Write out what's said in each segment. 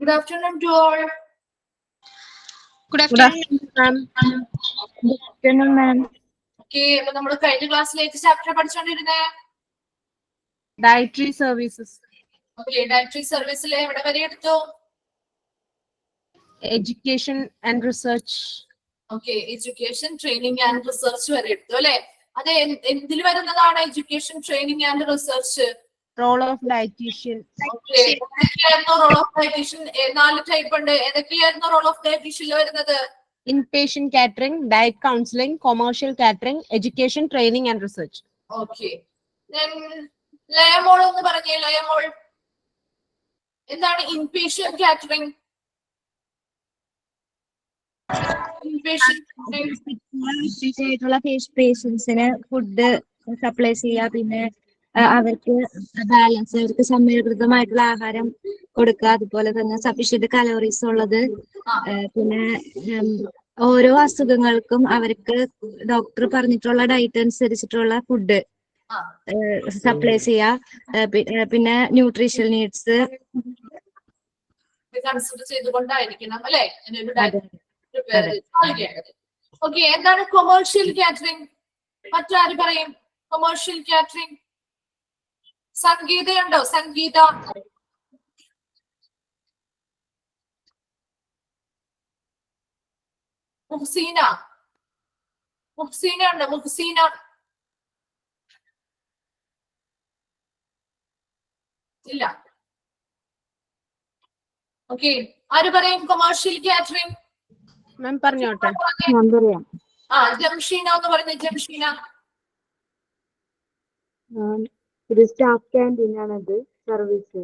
Good afternoon to all. Good afternoon, ma'am. Good afternoon, ma'am. Okay, അപ്പൊ നമ്മൾ കഴിഞ്ഞ ക്ലാസ്സിൽ ഏത് ചാപ്റ്റർ പഠിച്ചോണ്ടിരുന്നേ? Dietary services. Okay, ഡയറ്ററി സർവീസിലെ എവിടെ വരെ എടുത്തു? Education and research. Okay, education training and research വരെ എടുത്തു അല്ലെ? അത് എന്തിൽ വരുന്നതാണ് education training and research? Role of dietitian. Okay, ഏതൊക്കെയായിരുന്നു റോൾ ഓഫ് ഡയറ്റീഷ്യൻ? 4 ടൈപ്പ് ഉണ്ട്. ഏതൊക്കെയായിരുന്നു റോൾ ഓഫ് ഡയറ്റീഷ്യനിൽ വരുന്നത്? Inpatient catering, diet counseling, commercial catering, education, training and research. Okay. Then ലയമോൾ എന്ന് പറഞ്ഞേ. ലയമോൾ എന്താണ് ഇൻപേഷ്യന്റ് കാറ്ററിംഗ്? പേഷ്യൻസിന് ഫുഡ് സപ്ലൈ ചെയ്യുക, പിന്നെ അവർക്ക് ബാലൻസ്, അവർക്ക് സമീകൃതമായിട്ടുള്ള ആഹാരം കൊടുക്കുക, അതുപോലെ തന്നെ സഫീഷ്യന്റ് കലോറീസ് ഉള്ളത്, പിന്നെ ഓരോ അസുഖങ്ങൾക്കും അവർക്ക് ഡോക്ടർ പറഞ്ഞിട്ടുള്ള ഡയറ്റ് അനുസരിച്ചിട്ടുള്ള ഫുഡ് സപ്ലൈ ചെയ്യുക, പിന്നെ ന്യൂട്രീഷൻ നീഡ്സ് കൺസിഡർ ചെയ്തുകൊണ്ടായിരിക്കണം അല്ലെ ഓക്കെ. എന്താണ് കൊമേഴ്ഷ്യൽ കാറ്ററിംഗ്? മറ്റാര് പറയും കൊമേഴ്ഷ്യൽ കാറ്ററിംഗ്? സംഗീതയുണ്ടോ? സംഗീത. മുഹ്സീന. മുഹ്സീന ഉണ്ടോ? മുഹ്സീന. ഇല്ല. ഓക്കെ, ആര് പറയും കൊമേഴ്ഷ്യൽ കാറ്ററിംഗ്? മാം പറഞ്ഞോട്ടെ. ജംഷീന എന്ന് പറയുന്നത്. ജംഷീന. ഒരു സ്റ്റാഫ് ക്യാൻറ്റീൻ ആണത് സർവീസ്,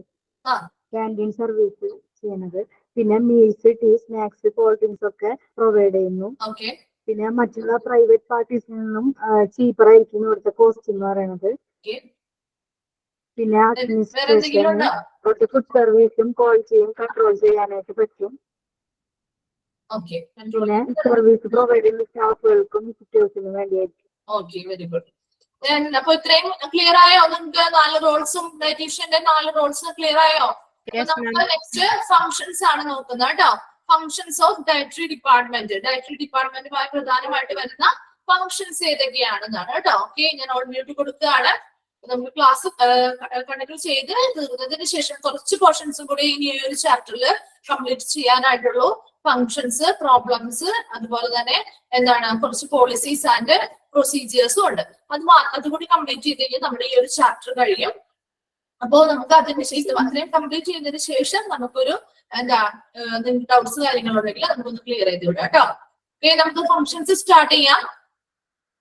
ക്യാൻറ്റീൻ സർവീസ് ചെയ്യുന്നത്. പിന്നെ meals, tea, snacks, cold drinks ഒക്കെ പ്രൊവൈഡ് ചെയ്യുന്നു. പിന്നെ മറ്റുള്ള പ്രൈവറ്റ് പാർട്ടീസിൽ നിന്നും ചീപ്പർ ആയിരിക്കും ഇവിടുത്തെ കോസ്റ്റ് എന്ന് പറയുന്നത്. പിന്നെ അഡ്മിനിസ്ട്രേഷൻ, ഫുഡ് സർവീസും ക്വാളിറ്റിയും കൺട്രോൾ ചെയ്യാനായിട്ട് പറ്റും. പിന്നെ സർവീസ് പ്രൊവൈഡ് ചെയ്യുന്ന സ്റ്റാഫുകൾക്കും വിസിറ്റേഴ്സിനും വേണ്ടിയായിരിക്കും. Okay, very good. അപ്പൊ ഇത്രയും ക്ലിയർ ആയോ നിങ്ങൾക്ക്? 4 റോൾസും ഡയറ്റീഷ്യന്റെ 4 റോൾസും ക്ലിയർ ആയോ? നമുക്ക് നെക്സ്റ്റ് ഫങ്ഷൻസ് ആണ് നോക്കുന്നത് കേട്ടോ. Functions of dietary department. Dietary ഡിപ്പാർട്ട്മെന്റുമായി പ്രധാനമായിട്ട് വരുന്ന ഫങ്ഷൻസ് ഏതൊക്കെയാണെന്നാണ് കേട്ടോ. ഓക്കെ, ഞാൻ ഓൾ മ്യൂട്ട് കൊടുക്കുകയാണ്. നമുക്ക് ക്ലാസ് കണ്ടിന്യൂ ചെയ്ത് തീർന്നതിന് ശേഷം കുറച്ച് പോർഷൻസും കൂടി ഇനി ഈ ഒരു ചാപ്റ്ററിൽ കംപ്ലീറ്റ് ചെയ്യാനായിട്ടുള്ളൂ. ഫങ്ഷൻസ്, പ്രോബ്ലംസ്, അതുപോലെ തന്നെ എന്താണ് കുറച്ച് പോളിസീസ് ആൻഡ് പ്രൊസീജിയേഴ്സും ഉണ്ട്. അതുകൂടി കംപ്ലീറ്റ് ചെയ്ത് കഴിഞ്ഞാൽ നമ്മുടെ ഈ ഒരു ചാപ്റ്റർ കഴിയും. അപ്പോ നമുക്ക് അതിന് ശേഷം അത്രയും കംപ്ലീറ്റ് ചെയ്യുന്നതിന് ശേഷം നമുക്കൊരു എന്താ ഡൗട്ട്സ് കാര്യങ്ങളുണ്ടെങ്കിൽ നമുക്കൊന്ന് ക്ലിയർ ചെയ്ത് വിടാം കേട്ടോ. ഓക്കെ, നമുക്ക് ഫങ്ഷൻസ് സ്റ്റാർട്ട് ചെയ്യാം.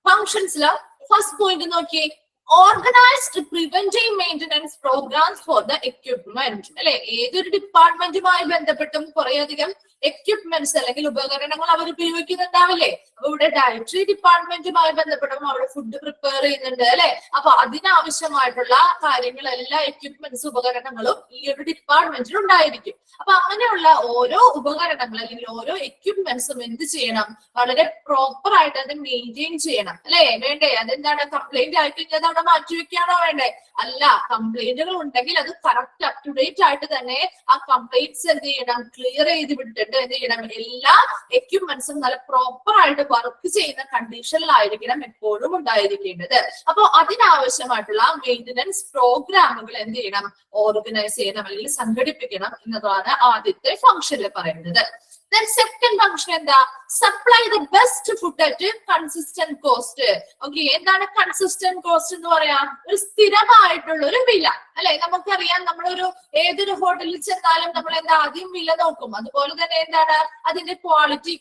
ഫങ്ഷൻസില് ഫസ്റ്റ് പോയിന്റ് നോക്കിയേ, organised preventive maintenance programmes for the equipment. അല്ലെ, ഏതൊരു ഡിപ്പാർട്ട്മെന്റുമായി ബന്ധപ്പെട്ടും കുറേയധികം എക്യുപ്മെന്റ്സ് അല്ലെങ്കിൽ ഉപകരണങ്ങൾ അവർ ഉപയോഗിക്കുന്നുണ്ടാവില്ലേ? അപ്പൊ ഇവിടെ ഡയറ്ററി ഡിപ്പാർട്ട്മെന്റുമായി ബന്ധപ്പെട്ടും അവിടെ ഫുഡ് പ്രിപ്പയർ ചെയ്യുന്നുണ്ട് അല്ലെ. അപ്പൊ അതിനാവശ്യമായിട്ടുള്ള കാര്യങ്ങളെല്ലാം എക്യുപ്മെന്റ്സ്, ഉപകരണങ്ങളും ഈ ഒരു ഡിപ്പാർട്ട്മെന്റിൽ ഉണ്ടായിരിക്കും. അപ്പൊ അങ്ങനെയുള്ള ഓരോ ഉപകരണങ്ങൾ അല്ലെങ്കിൽ ഓരോ എക്യുപ്മെന്റ്സും എന്ത് ചെയ്യണം? വളരെ പ്രോപ്പർ ആയിട്ട് അത് മെയിൻറ്റെയിൻ ചെയ്യണം അല്ലെ. വേണ്ടേ? അതെന്താണ്, കംപ്ലൈന്റ് ആയിക്കഴിഞ്ഞാൽ അവിടെ മാറ്റിവെക്കാണോ വേണ്ടേ? അല്ല, കംപ്ലൈന്റുകൾ ഉണ്ടെങ്കിൽ അത് കറക്റ്റ് അപ് ടു ഡേറ്റ് ആയിട്ട് തന്നെ ആ കംപ്ലൈന്റ്സ് എന്ത് ചെയ്യണം? ക്ലിയർ ചെയ്ത് വിട്ടിട്ട് എന്ത് ചെയ്യണം? എല്ലാ എക്യുപ്മെന്റ്സും നല്ല പ്രോപ്പർ ആയിട്ട് വർക്ക് ചെയ്യുന്ന കണ്ടീഷനിലായിരിക്കണം എപ്പോഴും ഉണ്ടായിരിക്കേണ്ടത്. അപ്പൊ അതിനാവശ്യമായിട്ടുള്ള മെയിന്റനൻസ് പ്രോഗ്രാമുകൾ എന്ത് ചെയ്യണം? ഓർഗനൈസ് ചെയ്യണം അല്ലെങ്കിൽ സംഘടിപ്പിക്കണം എന്നതാണ് ആദ്യത്തെ ഫംഗ്ഷനിൽ പറയുന്നത്. Then second function എന്താ? Supply the best food at consistent cost. Okay, എന്താണ് കൺസിസ്റ്റന്റ് കോസ്റ്റ് എന്ന് പറയാം? ഒരു സ്ഥിരമായിട്ടുള്ള ഒരു വില അല്ലെ. നമുക്കറിയാം, നമ്മളൊരു ഏതൊരു ഹോട്ടലിൽ ചെന്നാലും നമ്മൾ എന്താ ആദ്യം വില നോക്കും. അതുപോലെ തന്നെ എന്താണ് അതിന്റെ ക്വാളിറ്റി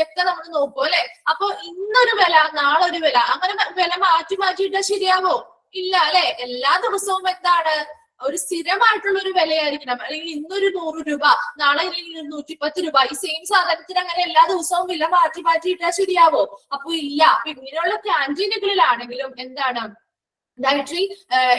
ഒക്കെ നമ്മൾ നോക്കും അല്ലെ. അപ്പൊ ഇന്നൊരു വില, നാളെ ഒരു വില, അങ്ങനെ വില മാറ്റിയിട്ടാ ശരിയാവോ? ഇല്ല അല്ലെ. എല്ലാ ദിവസവും എന്താണ് ഒരു സ്ഥിരമായിട്ടുള്ള ഒരു വിലയായിരിക്കണം. അല്ലെങ്കിൽ ഇന്നൊരു 100 രൂപ, നാളെ 110 രൂപ. ഈ സെയിം സാധനത്തിന് അങ്ങനെ എല്ലാ ദിവസവും വില മാറ്റിയിട്ടാ ശരിയാവോ? അപ്പൊ ഇല്ല. അപ്പൊ ഇങ്ങനെയുള്ള ക്യാൻറ്റീനുകളിലാണെങ്കിലും എന്താണ് ഡയറ്ററി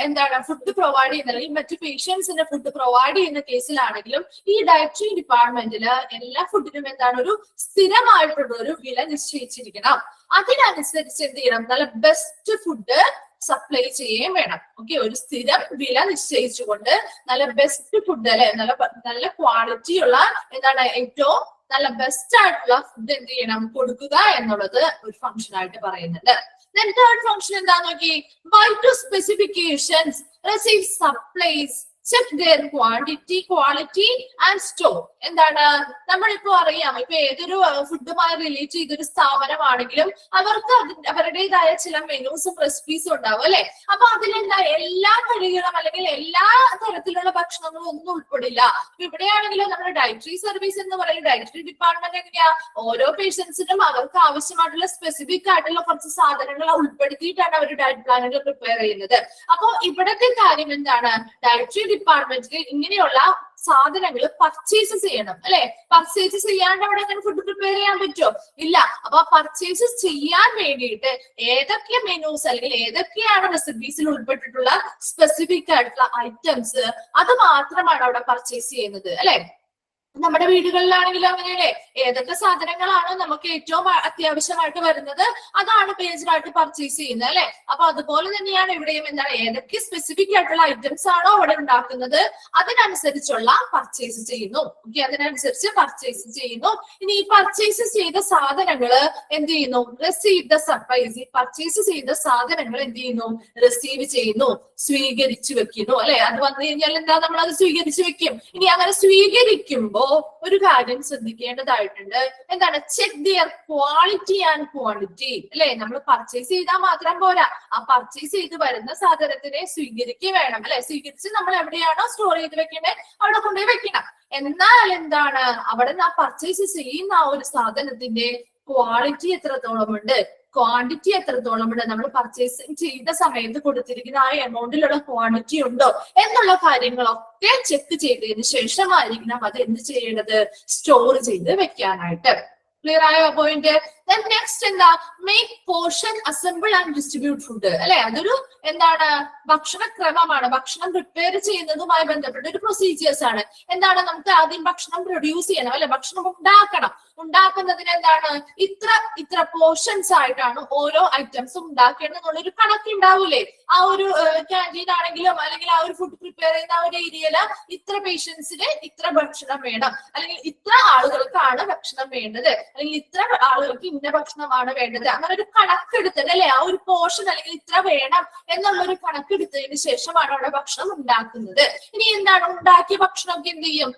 എന്താണ് ഫുഡ് പ്രൊവൈഡ് ചെയ്യുന്ന അല്ലെങ്കിൽ മറ്റു പേഷ്യൻസിന് ഫുഡ് പ്രൊവൈഡ് ചെയ്യുന്ന കേസിലാണെങ്കിലും ഈ ഡയറ്ററി ഡിപ്പാർട്ട്മെന്റില് എല്ലാ ഫുഡിനും എന്താണ് ഒരു സ്ഥിരമായിട്ടുള്ള ഒരു വില നിശ്ചയിച്ചിരിക്കണം. അതിനനുസരിച്ച് എന്ത് ചെയ്യണം? നല്ല ബെസ്റ്റ് ഫുഡ് സപ്ലൈ ചെയ്യുകയും വേണം. ഓക്കെ, ഒരു സ്ഥിരം വില നിശ്ചയിച്ചുകൊണ്ട് നല്ല ബെസ്റ്റ് ഫുഡ് അല്ലെ, നല്ല ക്വാളിറ്റി ഉള്ള എന്താണ് ഏറ്റവും നല്ല ബെസ്റ്റ് ആയിട്ടുള്ള ഫുഡ് എന്ത് ചെയ്യണം, കൊടുക്കുക എന്നുള്ളത് ഒരു ഫംഗ്ഷൻ ആയിട്ട് പറയുന്നുണ്ട്. Then third function എന്താന്ന് നോക്കി, by to specifications receive supplies check their quantity, quality and store. എന്താണ് നമ്മളിപ്പോ അറിയാം, ഇപ്പൊ ഏതൊരു ഫുഡുമായി റിലേറ്റ് ചെയ്തൊരു സ്ഥാപനമാണെങ്കിലും അവർക്ക് അവരുടേതായ ചില മെനൂസും റെസിപ്പീസും ഉണ്ടാവും അല്ലെ. അപ്പൊ അതിലെന്താ എല്ലാ കഴികളും അല്ലെങ്കിൽ എല്ലാ തരത്തിലുള്ള ഭക്ഷണങ്ങളും ഒന്നും ഉൾപ്പെടില്ല. ഇവിടെയാണെങ്കിലും നമ്മുടെ ഡയറ്ററി സർവീസ് എന്ന് പറയുന്ന ഡയറ്ററി ഡിപ്പാർട്ട്മെന്റ് എങ്ങനെയാ, ഓരോ പേഷ്യൻസിനും അവർക്ക് ആവശ്യമായിട്ടുള്ള സ്പെസിഫിക് ആയിട്ടുള്ള കുറച്ച് സാധനങ്ങൾ ഉൾപ്പെടുത്തിയിട്ടാണ് അവർ ഡയറ്റ് പ്ലാനുകൾ പ്രിപ്പയർ ചെയ്യുന്നത്. അപ്പൊ ഇവിടത്തെ കാര്യം എന്താണ്, ഡയറ്ററി ഡിപ്പാർട്ട്മെന്റിൽ ഇങ്ങനെയുള്ള സാധനങ്ങൾ പർച്ചേസ് ചെയ്യണം അല്ലെ. പർച്ചേസ് ചെയ്യാണ്ട് അവിടെ അങ്ങനെ ഫുഡ് പ്രിപ്പയർ ചെയ്യാൻ പറ്റുമോ? ഇല്ല. അപ്പൊ പർച്ചേസ് ചെയ്യാൻ വേണ്ടിയിട്ട് ഏതൊക്കെ മെനൂസ് അല്ലെങ്കിൽ ഏതൊക്കെയാണ് റെസിപ്പീസിൽ ഉൾപ്പെട്ടിട്ടുള്ള സ്പെസിഫിക് ആയിട്ടുള്ള ഐറ്റംസ് അത് മാത്രമാണ് അവിടെ പർച്ചേസ് ചെയ്യുന്നത് അല്ലെ. നമ്മുടെ വീടുകളിലാണെങ്കിലും അങ്ങനെയല്ലേ, ഏതൊക്കെ സാധനങ്ങളാണോ നമുക്ക് ഏറ്റവും അത്യാവശ്യമായിട്ട് വരുന്നത് അതാണ് പേജിലായിട്ട് പർച്ചേസ് ചെയ്യുന്നത് അല്ലെ. അപ്പൊ അതുപോലെ തന്നെയാണ് ഇവിടെയും എന്താണ്, ഏതൊക്കെ സ്പെസിഫിക് ആയിട്ടുള്ള ഐറ്റംസ് ആണോ അവിടെ ഉണ്ടാക്കുന്നത് അതിനനുസരിച്ചുള്ള പർച്ചേസ് ചെയ്യുന്നു. ഓക്കെ, അതിനനുസരിച്ച് പർച്ചേസ് ചെയ്യുന്നു. ഇനി ഈ പർച്ചേസ് ചെയ്ത സാധനങ്ങൾ എന്ത് ചെയ്യുന്നു, റിസീവ് ദ സപ്ലൈസ്. ഈ പർച്ചേസ് ചെയ്ത സാധനങ്ങൾ എന്ത് ചെയ്യുന്നു, റിസീവ് ചെയ്യുന്നു, സ്വീകരിച്ചു വെക്കുന്നു അല്ലെ. അത് വന്നു കഴിഞ്ഞാൽ എന്താ, നമ്മൾ അത് സ്വീകരിച്ചു വെക്കും. ഇനി അങ്ങനെ സ്വീകരിക്കുമ്പോ ഒരു കാര്യം ശ്രദ്ധിക്കേണ്ടതായിട്ടുണ്ട്, എന്താണ്, check their quality and quantity അല്ലെ. നമ്മൾ പർച്ചേസ് ചെയ്താൽ മാത്രം പോരാ, ആ പർച്ചേസ് ചെയ്ത് വരുന്ന സാധനത്തിനെ സ്വീകരിക്കുക വേണം അല്ലെ. സ്വീകരിച്ച് നമ്മൾ എവിടെയാണോ സ്റ്റോർ ചെയ്ത് വെക്കേണ്ടത് അവിടെ കൊണ്ടുപോയി വെക്കണം. എന്നാൽ എന്താണ്, അവിടെ ആ പർച്ചേസ് ചെയ്യുന്ന ആ ഒരു സാധനത്തിന്റെ ക്വാളിറ്റി എത്രത്തോളം ഉണ്ട്, ക്വാണ്ടിറ്റി എത്രത്തോളം ഉണ്ട്, നമ്മൾ പർച്ചേസിങ് ചെയ്ത സമയത്ത് കൊടുത്തിരിക്കുന്ന ആ എമൗണ്ടിലുള്ള ക്വാണ്ടിറ്റി ഉണ്ടോ എന്നുള്ള കാര്യങ്ങളൊക്കെ ചെക്ക് ചെയ്തതിന് ശേഷമായിരിക്കണം അത് എന്ത് ചെയ്യേണ്ടത്, സ്റ്റോർ ചെയ്ത് വെക്കാനായിട്ട്. ക്ലിയർ ആയോ പോയിന്റ്? നെക്സ്റ്റ് എന്താ, make portion assemble and distribute food അല്ലെ. അതൊരു എന്താണ്, ഭക്ഷണക്രമമാണ്. ഭക്ഷണം പ്രിപ്പയർ ചെയ്യുന്നതുമായി ബന്ധപ്പെട്ട ഒരു പ്രൊസീജിയേഴ്സ് ആണ്. എന്താണ്, നമുക്ക് ആദ്യം ഭക്ഷണം പ്രൊഡ്യൂസ് ചെയ്യണം അല്ലെ, ഭക്ഷണം ഉണ്ടാക്കണം. ഉണ്ടാക്കുന്നതിന് എന്താണ്, ഇത്ര പോർഷൻസ് ആയിട്ടാണ് ഓരോ ഐറ്റംസും ഉണ്ടാക്കേണ്ടത് എന്നുള്ളൊരു കണക്കുണ്ടാവൂലേ. ആ ഒരു ക്യാൻറ്റീൻ ആണെങ്കിലും അല്ലെങ്കിൽ ആ ഒരു ഫുഡ് പ്രിപ്പയർ ചെയ്യുന്ന ആ ഒരു ഏരിയയില് ഇത്ര പേഷ്യൻസിന് ഇത്ര ഭക്ഷണം വേണം, അല്ലെങ്കിൽ ഇത്ര ആളുകൾക്കാണ് ഭക്ഷണം വേണ്ടത്, അല്ലെങ്കിൽ ഇത്ര ആളുകൾക്ക് ഇന്ന ഭക്ഷണമാണ് വേണ്ടത്, അങ്ങനെ ഒരു കണക്കെടുത്തത് അല്ലെ. ആ ഒരു പോർഷൻ അല്ലെങ്കിൽ ഇത്ര വേണം എന്നുള്ള ഒരു കണക്കെടുത്തതിന് ശേഷമാണ് അവിടെ ഭക്ഷണം ഉണ്ടാക്കുന്നത്. ഇനി എന്താണ്, ഉണ്ടാക്കിയ ഭക്ഷണമൊക്കെ എന്ത് ചെയ്യും,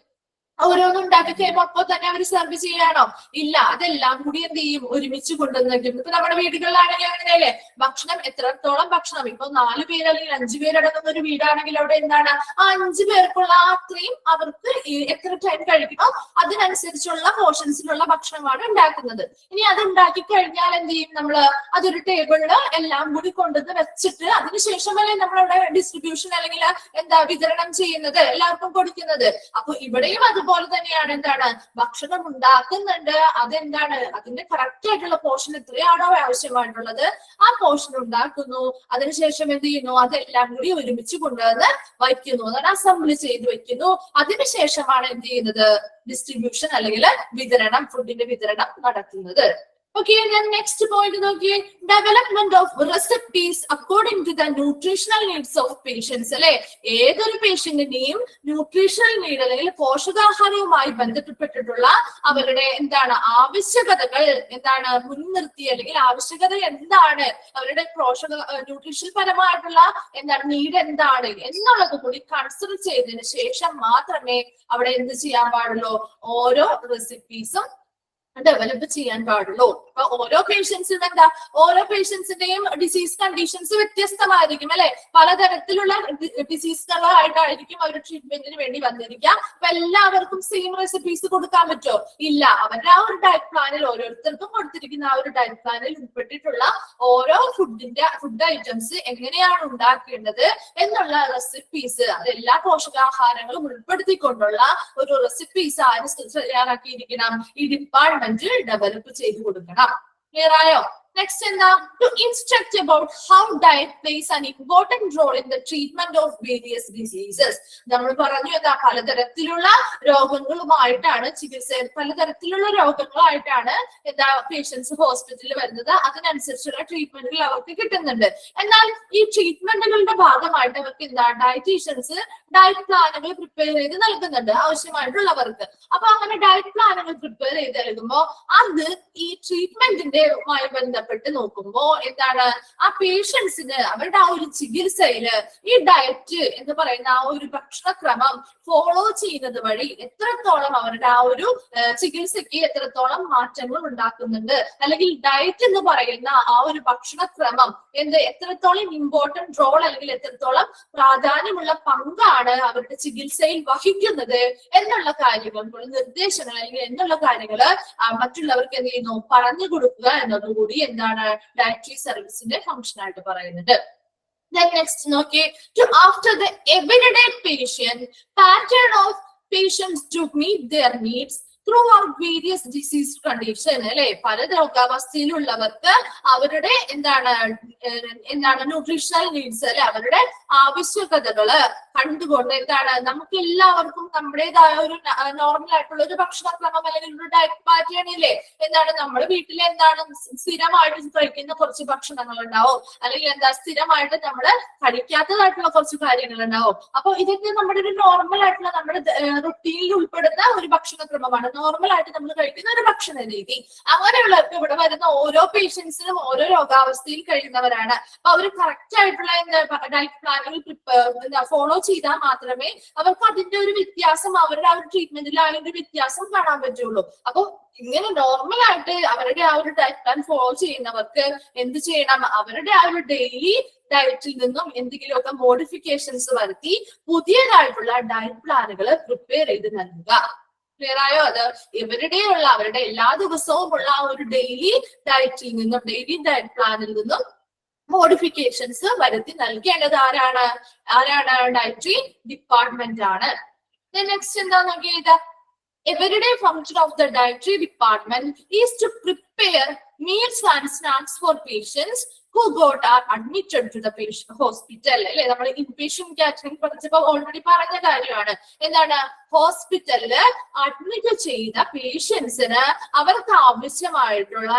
ഓരോന്നും ഉണ്ടാക്കി കഴിയുമ്പോൾ അപ്പൊ തന്നെ അവർ സെർവ് ചെയ്യാനോ? ഇല്ല, അതെല്ലാം കൂടി എന്ത് ചെയ്യും, ഒരുമിച്ച് കൊണ്ടുവന്നിരിക്കും. ഇപ്പൊ നമ്മുടെ വീടുകളിലാണെങ്കിൽ അങ്ങനെയല്ലേ, ഭക്ഷണം എത്രത്തോളം ഭക്ഷണം, ഇപ്പൊ 4 പേര് അല്ലെങ്കിൽ 5 പേരടങ്ങുന്ന ഒരു വീടാണെങ്കിൽ അവിടെ എന്താണ്, ആ 5 പേർക്കുള്ള അത്രയും അവർക്ക് എത്ര ടൈം കഴിക്കണോ അതിനനുസരിച്ചുള്ള പോർഷൻസിലുള്ള ഭക്ഷണമാണ് ഉണ്ടാക്കുന്നത്. ഇനി അത് ഉണ്ടാക്കി കഴിഞ്ഞാൽ എന്ത് ചെയ്യും, നമ്മള് അതൊരു ടേബിളില് എല്ലാം കൂടി കൊണ്ടുവന്ന് വെച്ചിട്ട് അതിനുശേഷമല്ലേ നമ്മളവിടെ ഡിസ്ട്രിബ്യൂഷൻ അല്ലെങ്കിൽ എന്താ വിതരണം ചെയ്യുന്നത്, എല്ലാവർക്കും കൊടുക്കുന്നത്. അപ്പൊ ഇവിടെയും അതുപോലെ തന്നെയാണ്, എന്താണ്, ഭക്ഷണം ഉണ്ടാക്കുന്നുണ്ട്, അതെന്താണ്, അതിന്റെ കറക്റ്റ് ആയിട്ടുള്ള പോർഷൻ എത്രയാണോ ആവശ്യമായിട്ടുള്ളത് ആ പോർഷൻ ഉണ്ടാക്കുന്നു. അതിനുശേഷം എന്ത് ചെയ്യുന്നു, അതെല്ലാം കൂടി ഒരുമിച്ച് കൊണ്ടുവന്ന് വയ്ക്കുന്നു, അതാണ് അസംബിൾ ചെയ്ത് വെക്കുന്നു. അതിനുശേഷമാണ് എന്ത് ചെയ്യുന്നത്, ഡിസ്ട്രിബ്യൂഷൻ അല്ലെങ്കിൽ വിതരണം, ഫുഡിന്റെ വിതരണം നടത്തുന്നത്. Okay, then next point നോക്കിയേ, development of recipes according to the nutritional needs of patients അല്ലെ. ഏതൊരു പേഷ്യന്റിന്റെയും ന്യൂട്രീഷണൽ നീഡ് അല്ലെങ്കിൽ പോഷകാഹാരവുമായി ബന്ധപ്പെട്ടിട്ടുള്ള അവരുടെ എന്താണ് ആവശ്യകതകൾ എന്താണ് മുൻനിർത്തി, അല്ലെങ്കിൽ ആവശ്യകത എന്താണ്, അവരുടെ ന്യൂട്രീഷൻ പരമായിട്ടുള്ള എന്താണ് നീഡ് എന്താണ് എന്നുള്ളത് കൂടി കൺസിഡർ ചെയ്തതിന് ശേഷം മാത്രമേ അവിടെ എന്ത് ചെയ്യാൻ പാടുള്ളൂ, ഓരോ റെസിപ്പീസും ഡെവലപ്പ് ചെയ്യാൻ പാടുള്ളൂ. അപ്പൊ ഓരോ പേഷ്യൻസിനും എന്താ, ഓരോ പേഷ്യൻസിന്റെയും ഡിസീസ് കണ്ടീഷൻസ് വ്യത്യസ്തമായിരിക്കും അല്ലെ. പലതരത്തിലുള്ള ഡിസീസുകളായിട്ടായിരിക്കും അവർ ട്രീറ്റ്മെന്റിന് വേണ്ടി വന്നിരിക്കുക. അപ്പൊ എല്ലാവർക്കും സെയിം റെസിപ്പീസ് കൊടുക്കാൻ പറ്റുമോ? ഇല്ല. അവരുടെ ആ ഒരു ഡയറ്റ് പ്ലാനിൽ, ഓരോരുത്തർക്കും കൊടുത്തിരിക്കുന്ന ആ ഒരു ഡയറ്റ് പ്ലാനിൽ ഉൾപ്പെട്ടിട്ടുള്ള ഓരോ ഫുഡ് ഐറ്റംസ് എങ്ങനെയാണ് ഉണ്ടാക്കേണ്ടത് എന്നുള്ള റെസിപ്പീസ്, അതെല്ലാ പോഷകാഹാരങ്ങളും ഉൾപ്പെടുത്തിക്കൊണ്ടുള്ള ഒരു റെസിപ്പീസ് ആര് തയ്യാറാക്കിയിരിക്കണം, ഈ ഡിപ്പാർട്ട്മെന്റ് ഡെവലപ്പ് ചെയ്ത് കൊടുക്കണം. ക്ലിയർ ആയോ? Next to instruct about how diet plays an important role in the treatment of various diseases. നമ്മൾ പറഞ്ഞു എന്താ പലതരത്തിലുള്ള രോഗങ്ങളുമായിട്ടാണ് പലതരത്തിലുള്ള രോഗങ്ങളായിട്ടാണ് എന്താ പേഷ്യൻസ് ഹോസ്പിറ്റലിൽ വരുന്നത്. അതിനനുസരിച്ചുള്ള ട്രീറ്റ്മെന്റുകൾ അവർക്ക് കിട്ടുന്നുണ്ട്. എന്നാൽ ഈ ട്രീറ്റ്മെന്റുകളുടെ ഭാഗമായിട്ട് അവർക്ക് എന്താ ഡയറ്റീഷ്യൻസ് ഡയറ്റ് പ്ലാനുകൾ പ്രിപ്പയർ ചെയ്ത് നൽകുന്നുണ്ട് ആവശ്യമായിട്ടുള്ളവർക്ക്. അപ്പൊ അങ്ങനെ ഡയറ്റ് പ്ലാനുകൾ പ്രിപ്പയർ ചെയ്ത് നൽകുമ്പോൾ അത് ഈ ട്രീറ്റ്മെന്റിന്റെയുമായി ബന്ധപ്പെട്ട് നോക്കുമ്പോ എന്താണ് ആ പേഷ്യൻസിന് അവരുടെ ആ ഒരു ചികിത്സയില് ഈ ഡയറ്റ് എന്ന് പറയുന്ന ആ ഒരു ഭക്ഷണക്രമം ഫോളോ ചെയ്യുന്നത് വഴി എത്രത്തോളം അവരുടെ ആ ഒരു ചികിത്സയ്ക്ക് എത്രത്തോളം മാറ്റങ്ങൾ ഉണ്ടാക്കുന്നുണ്ട്, അല്ലെങ്കിൽ ഡയറ്റ് എന്ന് പറയുന്ന ആ ഒരു ഭക്ഷണക്രമം എത്രത്തോളം ഇമ്പോർട്ടന്റ് റോൾ അല്ലെങ്കിൽ എത്രത്തോളം പ്രാധാന്യമുള്ള പങ്കാണ് അവരുടെ ചികിത്സയിൽ വഹിക്കുന്നത് എന്നുള്ള കാര്യങ്ങൾ, നിർദ്ദേശങ്ങൾ അല്ലെങ്കിൽ എന്നുള്ള കാര്യങ്ങള് മറ്റുള്ളവർക്ക് എന്ത് ചെയ്യുന്നു പറഞ്ഞു കൊടുക്കുക എന്നതുകൂടി എന്താണ് ഡയറ്ററി സർവീസിന്റെ ഫംഗ്ഷൻ ആയിട്ട് പറയുന്നത്. Then next നോക്കിയേ, after the everyday patient pattern of patients to meet their needs throughout various disease condition, അല്ലെ പല രോഗാവസ്ഥയിലുള്ളവർക്ക് അവരുടെ എന്താണ് ന്യൂട്രീഷണൽ നീഡ്സ് അല്ലെ അവരുടെ ആവശ്യകതകള് കണ്ടുകൊണ്ട് നമുക്ക് എല്ലാവർക്കും നമ്മുടേതായ ഒരു നോർമൽ ആയിട്ടുള്ള ഒരു ഭക്ഷണക്രമം അല്ലെങ്കിൽ ഒരു ഡയറ്റ് പാറ്റേൺ ഇല്ലേ, നമ്മുടെ വീട്ടിൽ സ്ഥിരമായിട്ട് കഴിക്കുന്ന കുറച്ച് ഭക്ഷണങ്ങൾ ഉണ്ടാവും, അല്ലെങ്കിൽ സ്ഥിരമായിട്ട് നമ്മൾ കഴിക്കാത്തതായിട്ടുള്ള കുറച്ച് കാര്യങ്ങൾ ഉണ്ടാവും. അപ്പൊ ഇതൊക്കെ നമ്മുടെ ഒരു നോർമൽ ആയിട്ടുള്ള നമ്മുടെ റൊട്ടീനിൽ ഉൾപ്പെടുന്ന ഒരു ഭക്ഷണക്രമമാണ്, നോർമൽ ആയിട്ട് നമ്മൾ കഴിക്കുന്ന ഒരു ഭക്ഷണ രീതി. അങ്ങനെയുള്ളവർക്ക് ഇവിടെ വരുന്ന ഓരോ പേഷ്യൻസിനും ഓരോ രോഗാവസ്ഥയിൽ കഴിയുന്നവരാണ്. അപ്പൊ അവർ കറക്റ്റ് ആയിട്ടുള്ള ഡയറ്റ് പ്ലാനുകൾ ഫോളോ ചെയ്താൽ മാത്രമേ അവർക്ക് അതിന്റെ ഒരു വ്യത്യാസം അവരുടെ ആ ഒരു ട്രീറ്റ്മെന്റിൽ ആ ഒരു വ്യത്യാസം കാണാൻ പറ്റുള്ളൂ. അപ്പൊ ഇങ്ങനെ നോർമൽ ആയിട്ട് അവരുടെ ആ ഒരു ഡയറ്റ് പ്ലാൻ ഫോളോ ചെയ്യുന്നവർക്ക് എന്ത് ചെയ്യണം, അവരുടെ ആ ഒരു ഡെയിലി ഡയറ്റിൽ നിന്നും എന്തെങ്കിലുമൊക്കെ മോഡിഫിക്കേഷൻസ് വരുത്തി പുതിയതായിട്ടുള്ള ഡയറ്റ് പ്ലാനുകൾ പ്രിപ്പയർ ചെയ്ത് നൽകുക. ക്ലിയർ ആയോ? അത് ഇവരുടെയുള്ള അവരുടെ എല്ലാ ദിവസവും ഉള്ള ആ ഒരു ഡെയിലി ഡയറ്റിൽ നിന്നും ഡെയിലി ഡയറ്റ് പ്ലാനിൽ നിന്നും മോഡിഫിക്കേഷൻസ് വരുത്തി നൽകേണ്ടത് ആരാണ് ഡയറ്ററി ഡിപ്പാർട്ട്മെന്റ് ആണ്. നെക്സ്റ്റ് എന്താ നോക്കിയത്, everyday function of the dietary department is to prepare meals and snacks for patients who are admitted to the hospital. അല്ലെ നമ്മൾ ഇൻപേഷ്യന്റ് കാറ്ററിംഗ് പഠിച്ചപ്പോൾ ഓൾറെഡി പറഞ്ഞ കാര്യമാണ്. ഹോസ്പിറ്റലില് അഡ്മിറ്റ് ചെയ്ത പേഷ്യൻസിന് അവർക്ക് ആവശ്യമായിട്ടുള്ള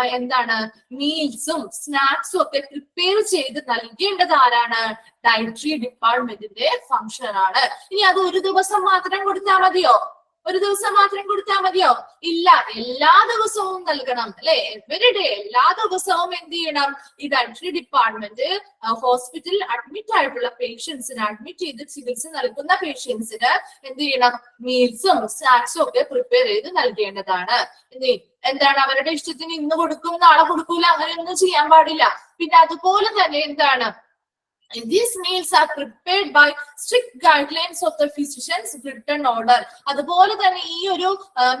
മീൽസും സ്നാക്സും ഒക്കെ പ്രിപ്പയർ ചെയ്ത് നൽകേണ്ടത് ആരാണ്? ഡയറ്ററി ഡിപ്പാർട്ട്മെന്റിന്റെ ഫംഗ്ഷൻ ആണ്. ഇനി അത് ഒരു ദിവസം മാത്രം കൊടുത്താൽ മതിയോ? ഇല്ല, എല്ലാ ദിവസവും നൽകണം അല്ലെ. എവരിഡേ എല്ലാ ദിവസവും എന്ത് ചെയ്യണം? ഈ ഡയറ്ററി ഡിപ്പാർട്ട്മെന്റ് ഹോസ്പിറ്റലിൽ അഡ്മിറ്റ് ആയിട്ടുള്ള പേഷ്യൻസിന് അഡ്മിറ്റ് ചെയ്ത് ചികിത്സ നൽകുന്ന പേഷ്യൻസിന് എന്ത് ചെയ്യണം? മീൽസും സ്നാക്സും ഒക്കെ പ്രിപ്പയർ ചെയ്ത് നൽകേണ്ടതാണ്. അവരുടെ ഇഷ്ടത്തിന് ഇന്ന് കൊടുക്കും നാളെ കൊടുക്കൂല അങ്ങനെയൊന്നും ചെയ്യാൻ പാടില്ല. പിന്നെ അതുപോലെ തന്നെ these meals are prepared by strict guidelines of the physician's written order. അതുപോലെ തന്നെ ഈ ഒരു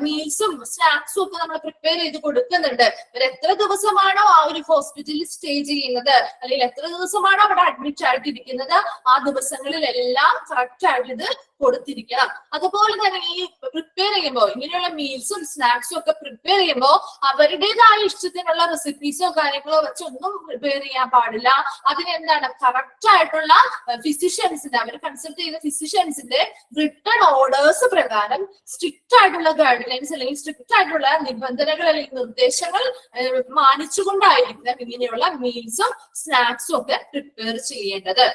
മീൽസും സ്നാക്സും ഒക്കെ നമ്മൾ പ്രിപ്പയർ ചെയ്ത് കൊടുക്കുന്നുണ്ട്. എത്ര ദിവസമാണോ ആ ഒരു ഹോസ്പിറ്റലിൽ സ്റ്റേ ചെയ്യുന്നത് അല്ലെങ്കിൽ എത്ര ദിവസമാണോ അവിടെ അഡ്മിറ്റ് ആയിട്ടിരിക്കുന്നത് ആ ദിവസങ്ങളിലെല്ലാം കറക്റ്റ് ആയിട്ട് ഇത് കൊടുത്തിരിക്കണം. അതുപോലെ തന്നെ ഈ പ്രിപ്പയർ ചെയ്യുമ്പോൾ ഇങ്ങനെയുള്ള മീൽസും സ്നാക്സും ഒക്കെ പ്രിപ്പയർ ചെയ്യുമ്പോൾ അവരുടേതായ ഇഷ്ടത്തിനുള്ള റെസിപ്പീസോ കാര്യങ്ങളോ വെച്ചൊന്നും പ്രിപ്പയർ ചെയ്യാൻ പാടില്ല. അതിനെന്താണ് കറക്റ്റ് ആയിട്ടുള്ള ഫിസിഷ്യൻസിന്റെ അവർ കൺസൾട്ട് ചെയ്യുന്ന ഫിസിഷ്യൻസിന്റെ റിട്ടൺ ഓർഡേഴ്സ് പ്രകാരം സ്ട്രിക്റ്റ് ആയിട്ടുള്ള ഗൈഡ് ലൈൻസ് അല്ലെങ്കിൽ സ്ട്രിക്റ്റ് ആയിട്ടുള്ള നിബന്ധനകൾ അല്ലെങ്കിൽ നിർദ്ദേശങ്ങൾ മാനിച്ചുകൊണ്ടായിരിക്കും ഇങ്ങനെയുള്ള മീൽസും സ്നാക്സും ഒക്കെ പ്രിപ്പയർ ചെയ്യേണ്ടത്.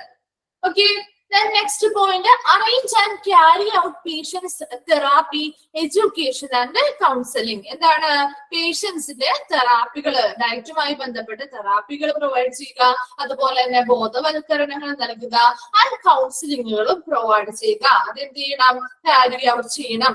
Okay. Then next point, arrange and carry out patients therapy, education and counseling. എന്താണ് പേഷ്യൻസിന്റെ തെറാപ്പികള് ഡയറ്റുമായി ബന്ധപ്പെട്ട തെറാപ്പികൾ പ്രൊവൈഡ് ചെയ്യുക, അതുപോലെ തന്നെ ബോധവൽക്കരണങ്ങൾ നൽകുക, ആൻഡ് കൗൺസിലിങ്ങുകളും പ്രൊവൈഡ് ചെയ്യുക. അതെന്ത് ചെയ്യണം? ക്യാരി ഔട്ട് ചെയ്യണം.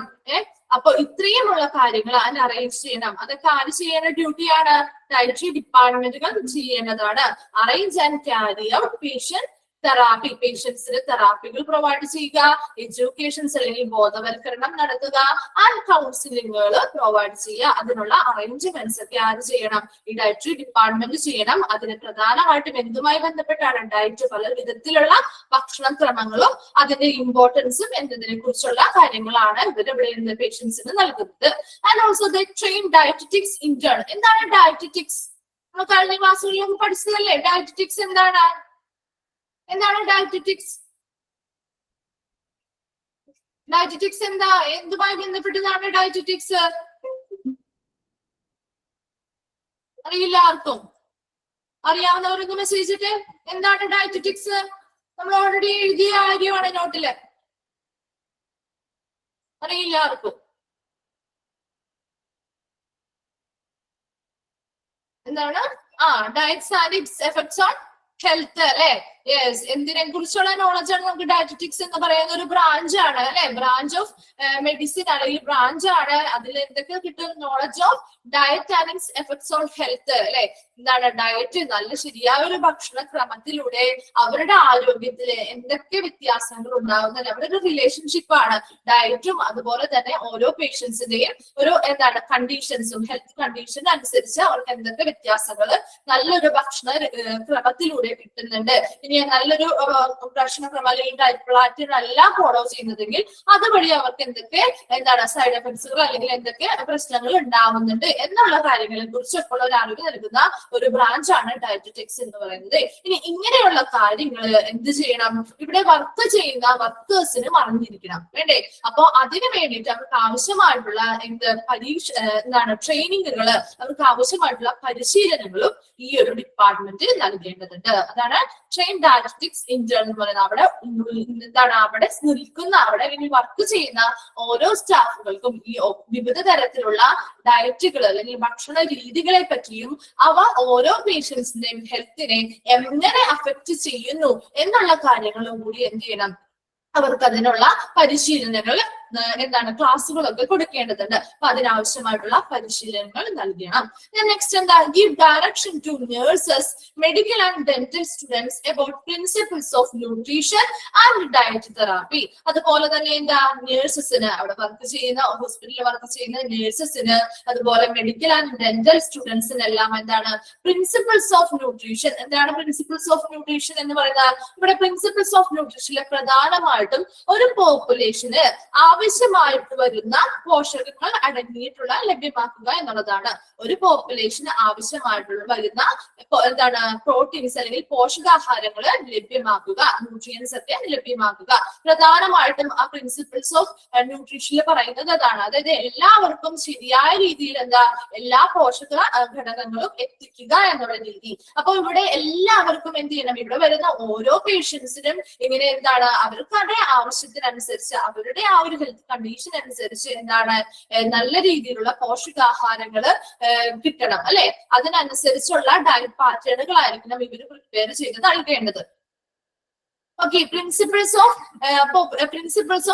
അപ്പൊ ഇത്രയുമുള്ള കാര്യങ്ങൾ അതിന് അറേഞ്ച് ചെയ്യണം. അതൊക്കെ ആര് ചെയ്യേണ്ട ഡ്യൂട്ടിയാണ്? ഡയറ്ററി ഡിപ്പാർട്ട്മെന്റുകൾ ചെയ്യേണ്ടതാണ്. Arrange and carry out patient therapy, പേഷ്യൻസിന് തെറാപ്പികൾ പ്രൊവൈഡ് ചെയ്യുക, എഡ്യൂക്കേഷൻസ് അല്ലെങ്കിൽ ബോധവൽക്കരണം നടത്തുക, ആൻഡ് കൗൺസിലിങ്ങുകൾ പ്രൊവൈഡ് ചെയ്യുക. അതിനുള്ള അറേഞ്ച്മെന്റ്സ് ഒക്കെ ആര് ചെയ്യണം? ഈ ഡയറ്ററി ഡിപ്പാർട്ട്മെന്റ് ചെയ്യണം. അതിന് പ്രധാനമായിട്ടും എന്തുമായി ബന്ധപ്പെട്ടാണ്? ഡയറ്റ് പല വിധത്തിലുള്ള ഭക്ഷണക്രമങ്ങളും അതിന്റെ ഇമ്പോർട്ടൻസും എന്നതിനെ കുറിച്ചുള്ള കാര്യങ്ങളാണ് ഇവരിവിടെ നിന്ന് പേഷ്യൻസിന് നൽകുന്നത്. And also the train dietetics intern. എന്താണ് ഡയറ്ററ്റിക്സ്? നമ്മൾ കഴിഞ്ഞ ക്ലാസ്സുകളിലൊക്കെ പഠിച്ചതല്ലേ ഡയറ്ററ്റിക്സ് എന്താണ്? എന്താണ് ഡയറ്ററ്റിക്സ്? ഡയറ്ററ്റിക്സ് എന്താ? എന്തുമായി ബന്ധപ്പെട്ടതാണ് ഡയറ്ററ്റിക്സ്? അറിയില്ല ആർക്കും? അറിയാവുന്നവരൊന്ന് മെസ്സേജ് ഇട്ട്. എന്താണ് ഡയറ്ററ്റിക്സ്? നമ്മൾ ഓൾറെഡി എഴുതിയ കാര്യമാണ് നോട്ടില്. അറിയില്ല ആർക്കും? എന്താണ്? Diets and it's effects on health അല്ലെ? യെസ്. എന്തിനെ കുറിച്ചുള്ള നോളജ് ആണ് നമുക്ക് ഡയറ്ററ്റിക്സ് എന്ന് പറയുന്ന ഒരു ബ്രാഞ്ച് ആണ് അല്ലെ? ബ്രാഞ്ച് ഓഫ് മെഡിസിൻ അല്ലെങ്കിൽ ബ്രാഞ്ച് ആണ്. അതിൽ എന്തൊക്കെ കിട്ടും? Knowledge of diet and it's effects on health അല്ലെ? എന്താണ് ഡയറ്റ്? നല്ല ശരിയായ ഒരു ഭക്ഷണ ക്രമത്തിലൂടെ അവരുടെ ആരോഗ്യത്തിൽ എന്തൊക്കെ വ്യത്യാസങ്ങൾ ഉണ്ടാകുന്നത് അവരുടെ റിലേഷൻഷിപ്പ് ആണ് ഡയറ്റും അതുപോലെ തന്നെ ഓരോ പേഷ്യൻസിന്റെയും ഒരു എന്താണ് കണ്ടീഷൻസും ഹെൽത്ത് കണ്ടീഷൻ അനുസരിച്ച് അവർക്ക് എന്തൊക്കെ വ്യത്യാസങ്ങൾ നല്ലൊരു ഭക്ഷണ ക്രമത്തിലൂടെ കിട്ടുന്നുണ്ട്. ഇനി നല്ലൊരു ഭക്ഷണക്രമം അല്ലെങ്കിൽ ഡയറ്റ് പ്ലാൻ അല്ല ഫോളോ ചെയ്യുന്നതെങ്കിൽ അതുവഴി അവർക്ക് എന്തൊക്കെ എന്താണ് സൈഡ് എഫക്ട്സുകൾ അല്ലെങ്കിൽ എന്തൊക്കെ പ്രശ്നങ്ങൾ ഉണ്ടാവുന്നുണ്ട് എന്നുള്ള കാര്യങ്ങളെ കുറിച്ചൊക്കെ ഒരു അറിവ് നൽകുന്ന ഒരു ബ്രാഞ്ച് ആണ് ഡയറ്ററ്റിക്സ് എന്ന് പറയുന്നത്. ഇനി ഇങ്ങനെയുള്ള കാര്യങ്ങൾ എന്ത് ചെയ്യണം? ഇവിടെ വർക്ക് ചെയ്യുന്ന വർക്കേഴ്സിന് അറിഞ്ഞിരിക്കണം വേണ്ടേ? അപ്പൊ അതിന് വേണ്ടിയിട്ട് അവർക്ക് ആവശ്യമായിട്ടുള്ള എന്താണ് ട്രെയിനിങ്ങുകൾ, അവർക്ക് ആവശ്യമായിട്ടുള്ള പരിശീലനങ്ങളും ഈ ഒരു ഡിപ്പാർട്ട്മെന്റ് നൽകേണ്ടതുണ്ട്. അതാണ് ട്രെയിൻ ഡയറ്ററ്റിക്സ് ഇന്റേൺ എന്ന് പറയുന്നത്. അവിടെ എന്താണ് അവിടെ നിൽക്കുന്ന അവിടെ വർക്ക് ചെയ്യുന്ന ഓരോ സ്റ്റാഫുകൾക്കും ഈ വിവിധ തരത്തിലുള്ള ഡയറ്റുകൾ അല്ലെങ്കിൽ ഭക്ഷണ രീതികളെ പറ്റിയും അവ ഓരോ പേഷ്യൻസിന്റെയും ഹെൽത്തിനെ എങ്ങനെ അഫക്ട് ചെയ്യുന്നു എന്നുള്ള കാര്യങ്ങളും കൂടി എന്ത് ചെയ്യണം? അവർക്ക് അതിനുള്ള പരിശീലനങ്ങൾ എന്താണ് ക്ലാസ്സുകളൊക്കെ കൊടുക്കേണ്ടതുണ്ട്. അപ്പൊ അതിനാവശ്യമായിട്ടുള്ള പരിശീലനങ്ങൾ നൽകണം. നെക്സ്റ്റ് എന്താ? Give direction to nurses, medical and dental students about principles of nutrition and diet therapy. അതുപോലെ തന്നെ എന്താ? നഴ്സസിന്, അവിടെ വർക്ക് ചെയ്യുന്ന ഹോസ്പിറ്റലിൽ വർക്ക് ചെയ്യുന്ന നഴ്സസിന്, അതുപോലെ മെഡിക്കൽ ആൻഡ് ഡെന്റൽ സ്റ്റുഡൻസിനെല്ലാം എന്താണ് പ്രിൻസിപ്പിൾസ് ഓഫ് ന്യൂട്രീഷൻ. എന്താണ് പ്രിൻസിപ്പിൾസ് ഓഫ് ന്യൂട്രീഷൻ എന്ന് പറയുന്നത്? ഇവിടെ പ്രിൻസിപ്പിൾസ് ഓഫ് ന്യൂട്രീഷനിലെ പ്രധാനമായിട്ടും ഒരു പോപ്പുലേഷന് ആവശ്യമായിട്ട് വരുന്ന പോഷകങ്ങൾ അടങ്ങിയിട്ടുള്ള ലഭ്യമാക്കുക എന്നുള്ളതാണ്. ഒരു പോപ്പുലേഷന് ആവശ്യമായിട്ടുള്ള വരുന്ന എന്താണ് പ്രോട്ടീൻസ് അല്ലെങ്കിൽ പോഷകാഹാരങ്ങൾ ലഭ്യമാക്കുക, ന്യൂട്രിയൻസ് ഒക്കെ ലഭ്യമാക്കുക. പ്രധാനമായിട്ടും ആ പ്രിൻസിപ്പിൾസ് ഓഫ് ന്യൂട്രീഷനിൽ പറയുന്നത് അതാണ്. അതായത് എല്ലാവർക്കും ശരിയായ രീതിയിൽ എന്താ എല്ലാ പോഷക ഘടകങ്ങളും എത്തിക്കുക എന്നുള്ള രീതി. അപ്പൊ ഇവിടെ എല്ലാവർക്കും എന്ത് ചെയ്യണം? ഇവിടെ വരുന്ന ഓരോ പേഷ്യൻസിനും ഇങ്ങനെ എന്താണ് അവർക്ക് ആവശ്യത്തിനനുസരിച്ച് അവരുടെ ആ ഒരു ഹെൽത്ത് കണ്ടീഷൻ അനുസരിച്ച് എന്താണ് നല്ല രീതിയിലുള്ള പോഷകാഹാരങ്ങള് കിട്ടണം അല്ലെ? അതിനനുസരിച്ചുള്ള ഡയറ്റ് പാറ്റേണുകളായിരിക്കണം ഇവര് പ്രിപ്പയർ ചെയ്ത് നൽകേണ്ടത്. ഓക്കെ, പ്രിൻസിപ്പിൾസ്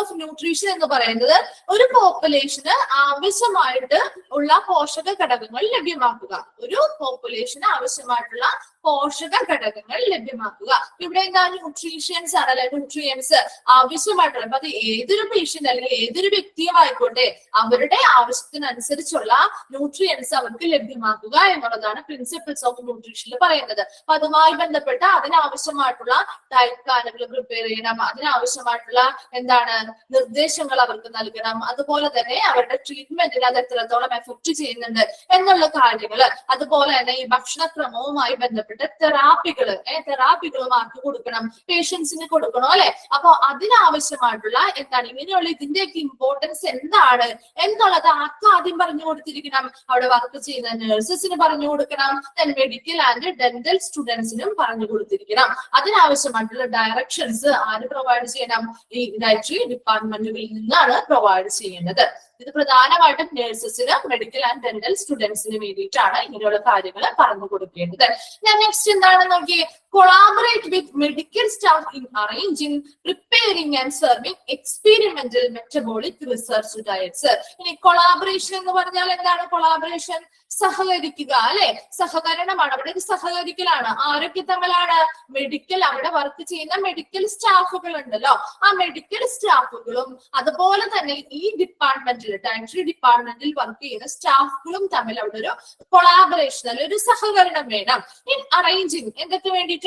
ഓഫ് ന്യൂട്രീഷൻ എന്ന് പറയുന്നത് ഒരു പോപ്പുലേഷന് ആവശ്യമായിട്ട് ഉള്ള പോഷക ഘടകങ്ങൾ ലഭ്യമാക്കുക. ഒരു പോപ്പുലേഷന് ആവശ്യമായിട്ടുള്ള പോഷക ഘടകങ്ങൾ ലഭ്യമാക്കുക. ഇവിടെ എന്താ? ന്യൂട്രീഷ്യൻസ് ആണല്ലേ? ന്യൂട്രിയൻസ് ആവശ്യമായിട്ടുള്ള, അപ്പൊ അത് ഏതൊരു പേഷ്യന്റ് അല്ലെങ്കിൽ ഏതൊരു വ്യക്തിയും ആയിക്കോട്ടെ അവരുടെ ആവശ്യത്തിനനുസരിച്ചുള്ള ന്യൂട്രിയൻസ് അവർക്ക് ലഭ്യമാക്കുക എന്നുള്ളതാണ് പ്രിൻസിപ്പിൾസ് ഓഫ് ന്യൂട്രീഷനിൽ പറയുന്നത്. അപ്പൊ അതുമായി ബന്ധപ്പെട്ട് അതിനാവശ്യമായിട്ടുള്ള ഡയറ്റ് പ്ലാനുകൾ പ്രിപ്പയർ ചെയ്യണം, അതിനാവശ്യമായിട്ടുള്ള എന്താണ് നിർദ്ദേശങ്ങൾ അവർക്ക് നൽകണം. അതുപോലെ തന്നെ അവരുടെ ട്രീറ്റ്മെന്റിന് അത് എത്രത്തോളം എഫക്ട് ചെയ്യുന്നുണ്ട് എന്നുള്ള കാര്യങ്ങൾ, അതുപോലെ തന്നെ ഈ ഭക്ഷണക്രമവുമായി ബന്ധപ്പെട്ട് തെറാപ്പികളും ആർക്ക് കൊടുക്കണം? പേഷ്യൻസിന് കൊടുക്കണം അല്ലെ? അപ്പൊ അതിനാവശ്യമായിട്ടുള്ള എന്താണ് ഇങ്ങനെയുള്ള ഇതിന്റെയൊക്കെ ഇമ്പോർട്ടൻസ് എന്താണ് എന്നുള്ളത് ആർക്ക് ആദ്യം പറഞ്ഞു കൊടുത്തിരിക്കണം? അവിടെ വർക്ക് ചെയ്യുന്ന നഴ്സസിന് പറഞ്ഞു കൊടുക്കണം. മെഡിക്കൽ ആൻഡ് ഡെന്റൽ സ്റ്റുഡൻസിനും പറഞ്ഞു കൊടുത്തിരിക്കണം. അതിനാവശ്യമായിട്ടുള്ള ഡയറക്ഷൻസ് ആര് പ്രൊവൈഡ് ചെയ്യണം? ഈ ഡയറ്ററി ഡിപ്പാർട്ട്മെന്റുകളിൽ നിന്നാണ് പ്രൊവൈഡ് ചെയ്യേണ്ടത്. ഇത് പ്രധാനമായിട്ടും നഴ്സസിന് മെഡിക്കൽ ആൻഡ് ഡെന്റൽ സ്റ്റുഡൻസിന് വേണ്ടിയിട്ടാണ് ഇങ്ങനെയുള്ള കാര്യങ്ങൾ പറഞ്ഞു കൊടുക്കേണ്ടത്. നെക്സ്റ്റ് എന്താണെന്ന് നോക്കിയേ. Collaborate with medical staff in arranging, preparing and serving experimental metabolic research diets. ഇനി കൊളാബറേഷൻ എന്ന് പറഞ്ഞാൽ എന്താണ്? കൊളാബറേഷൻ സഹകരിക്കുക അല്ലെ? സഹകരണമാണ്. അവിടെ ഒരു സഹകരിക്കലാണ്. ആരൊക്കെ തമ്മിലാണ്? മെഡിക്കൽ, അവിടെ വർക്ക് ചെയ്യുന്ന മെഡിക്കൽ സ്റ്റാഫുകൾ ഉണ്ടല്ലോ, ആ മെഡിക്കൽ സ്റ്റാഫുകളും അതുപോലെ തന്നെ ഈ ഡിപ്പാർട്ട്മെന്റിൽ ഡയറ്ററി ഡിപ്പാർട്ട്മെന്റിൽ വർക്ക് ചെയ്യുന്ന സ്റ്റാഫുകളും തമ്മിൽ അവിടെ ഒരു കൊളാബറേഷൻ അല്ലെങ്കിൽ ഒരു സഹകരണം വേണം. ഇൻ അറേഞ്ചിങ് എന്തൊക്കെ വേണ്ടിയിട്ടാണ്?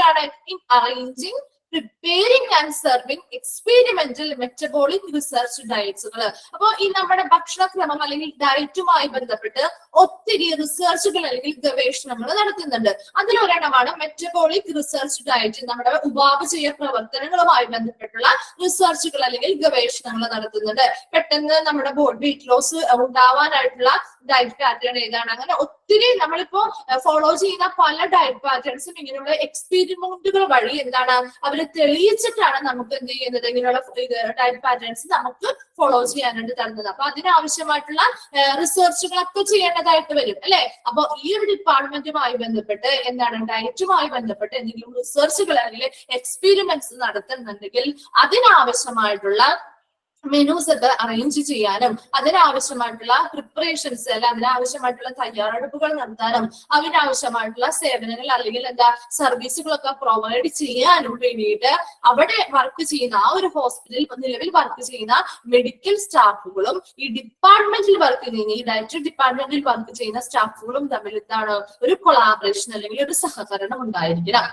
In arranging preparing and serving experimental metabolic research ഡയറ്റ്സുകൾ. അപ്പൊ ഈ നമ്മുടെ ഭക്ഷണക്രമം അല്ലെങ്കിൽ ഡയറ്റുമായി ബന്ധപ്പെട്ട് ഒത്തിരി റിസർച്ചുകൾ അല്ലെങ്കിൽ ഗവേഷണങ്ങൾ നടത്തുന്നുണ്ട്. അതിലൊരെണ്ണമാണ് മെറ്റബോളിക് റിസർച്ച് ഡയറ്റ്. നമ്മുടെ ഉപാപചയ പ്രവർത്തനങ്ങളുമായി ബന്ധപ്പെട്ടുള്ള റിസർച്ചുകൾ അല്ലെങ്കിൽ ഗവേഷണങ്ങൾ നടത്തുന്നുണ്ട്. പെട്ടെന്ന് നമ്മുടെ വെയിറ്റ് ലോസ് ഉണ്ടാവാനായിട്ടുള്ള ഡയറ്റ് പാറ്റേൺ ഏതാണ്, അങ്ങനെ ഒത്തിരി നമ്മളിപ്പോ ഫോളോ ചെയ്യുന്ന പല ഡയറ്റ് പാറ്റേൺസും ഇങ്ങനെയുള്ള എക്സ്പെരിമെന്റുകൾ വഴി എന്താണ് അവര് തെളിയിച്ചിട്ടാണ് നമുക്ക് എന്ത് ചെയ്യുന്നത്, ഇങ്ങനെയുള്ള ഡയറ്റ് പാറ്റേൺസ് നമുക്ക് ഫോളോ ചെയ്യാനായിട്ട് തരുന്നത്. അപ്പൊ അതിനാവശ്യമായിട്ടുള്ള റിസർച്ചുകളൊക്കെ ചെയ്യേണ്ടതായിട്ട് വരും അല്ലെ. അപ്പൊ ഈ ഒരു ഡിപ്പാർട്ട്മെന്റുമായി ബന്ധപ്പെട്ട് എന്താണ്, ഡയറ്റുമായി ബന്ധപ്പെട്ട് എന്തെങ്കിലും റിസർച്ചുകൾ അല്ലെങ്കിൽ എക്സ്പെരിമെന്റ്സ് നടത്തുന്നുണ്ടെങ്കിൽ അതിനാവശ്യമായിട്ടുള്ള മെനൂസ് ഒക്കെ അറേഞ്ച് ചെയ്യാനും അതിനാവശ്യമായിട്ടുള്ള പ്രിപ്പറേഷൻസ് അല്ല അതിനാവശ്യമായിട്ടുള്ള തയ്യാറെടുപ്പുകൾ നടത്താനും അതിനാവശ്യമായിട്ടുള്ള സേവനങ്ങൾ അല്ലെങ്കിൽ എന്താ സർവീസുകളൊക്കെ പ്രൊവൈഡ് ചെയ്യാനും വേണ്ടിയിട്ട് അവിടെ വർക്ക് ചെയ്യുന്ന ആ ഒരു ഹോസ്പിറ്റലിൽ നിലവിൽ വർക്ക് ചെയ്യുന്ന മെഡിക്കൽ സ്റ്റാഫുകളും ഈ ഡിപ്പാർട്ട്മെന്റിൽ വർക്ക് ചെയ്യുന്ന ഈ ഡയറ്ററി ഡിപ്പാർട്ട്മെന്റിൽ വർക്ക് ചെയ്യുന്ന സ്റ്റാഫുകളും തമ്മിൽ എന്താണ് ഒരു കൊളാബറേഷൻ അല്ലെങ്കിൽ ഒരു സഹകരണം ഉണ്ടായിരിക്കണം.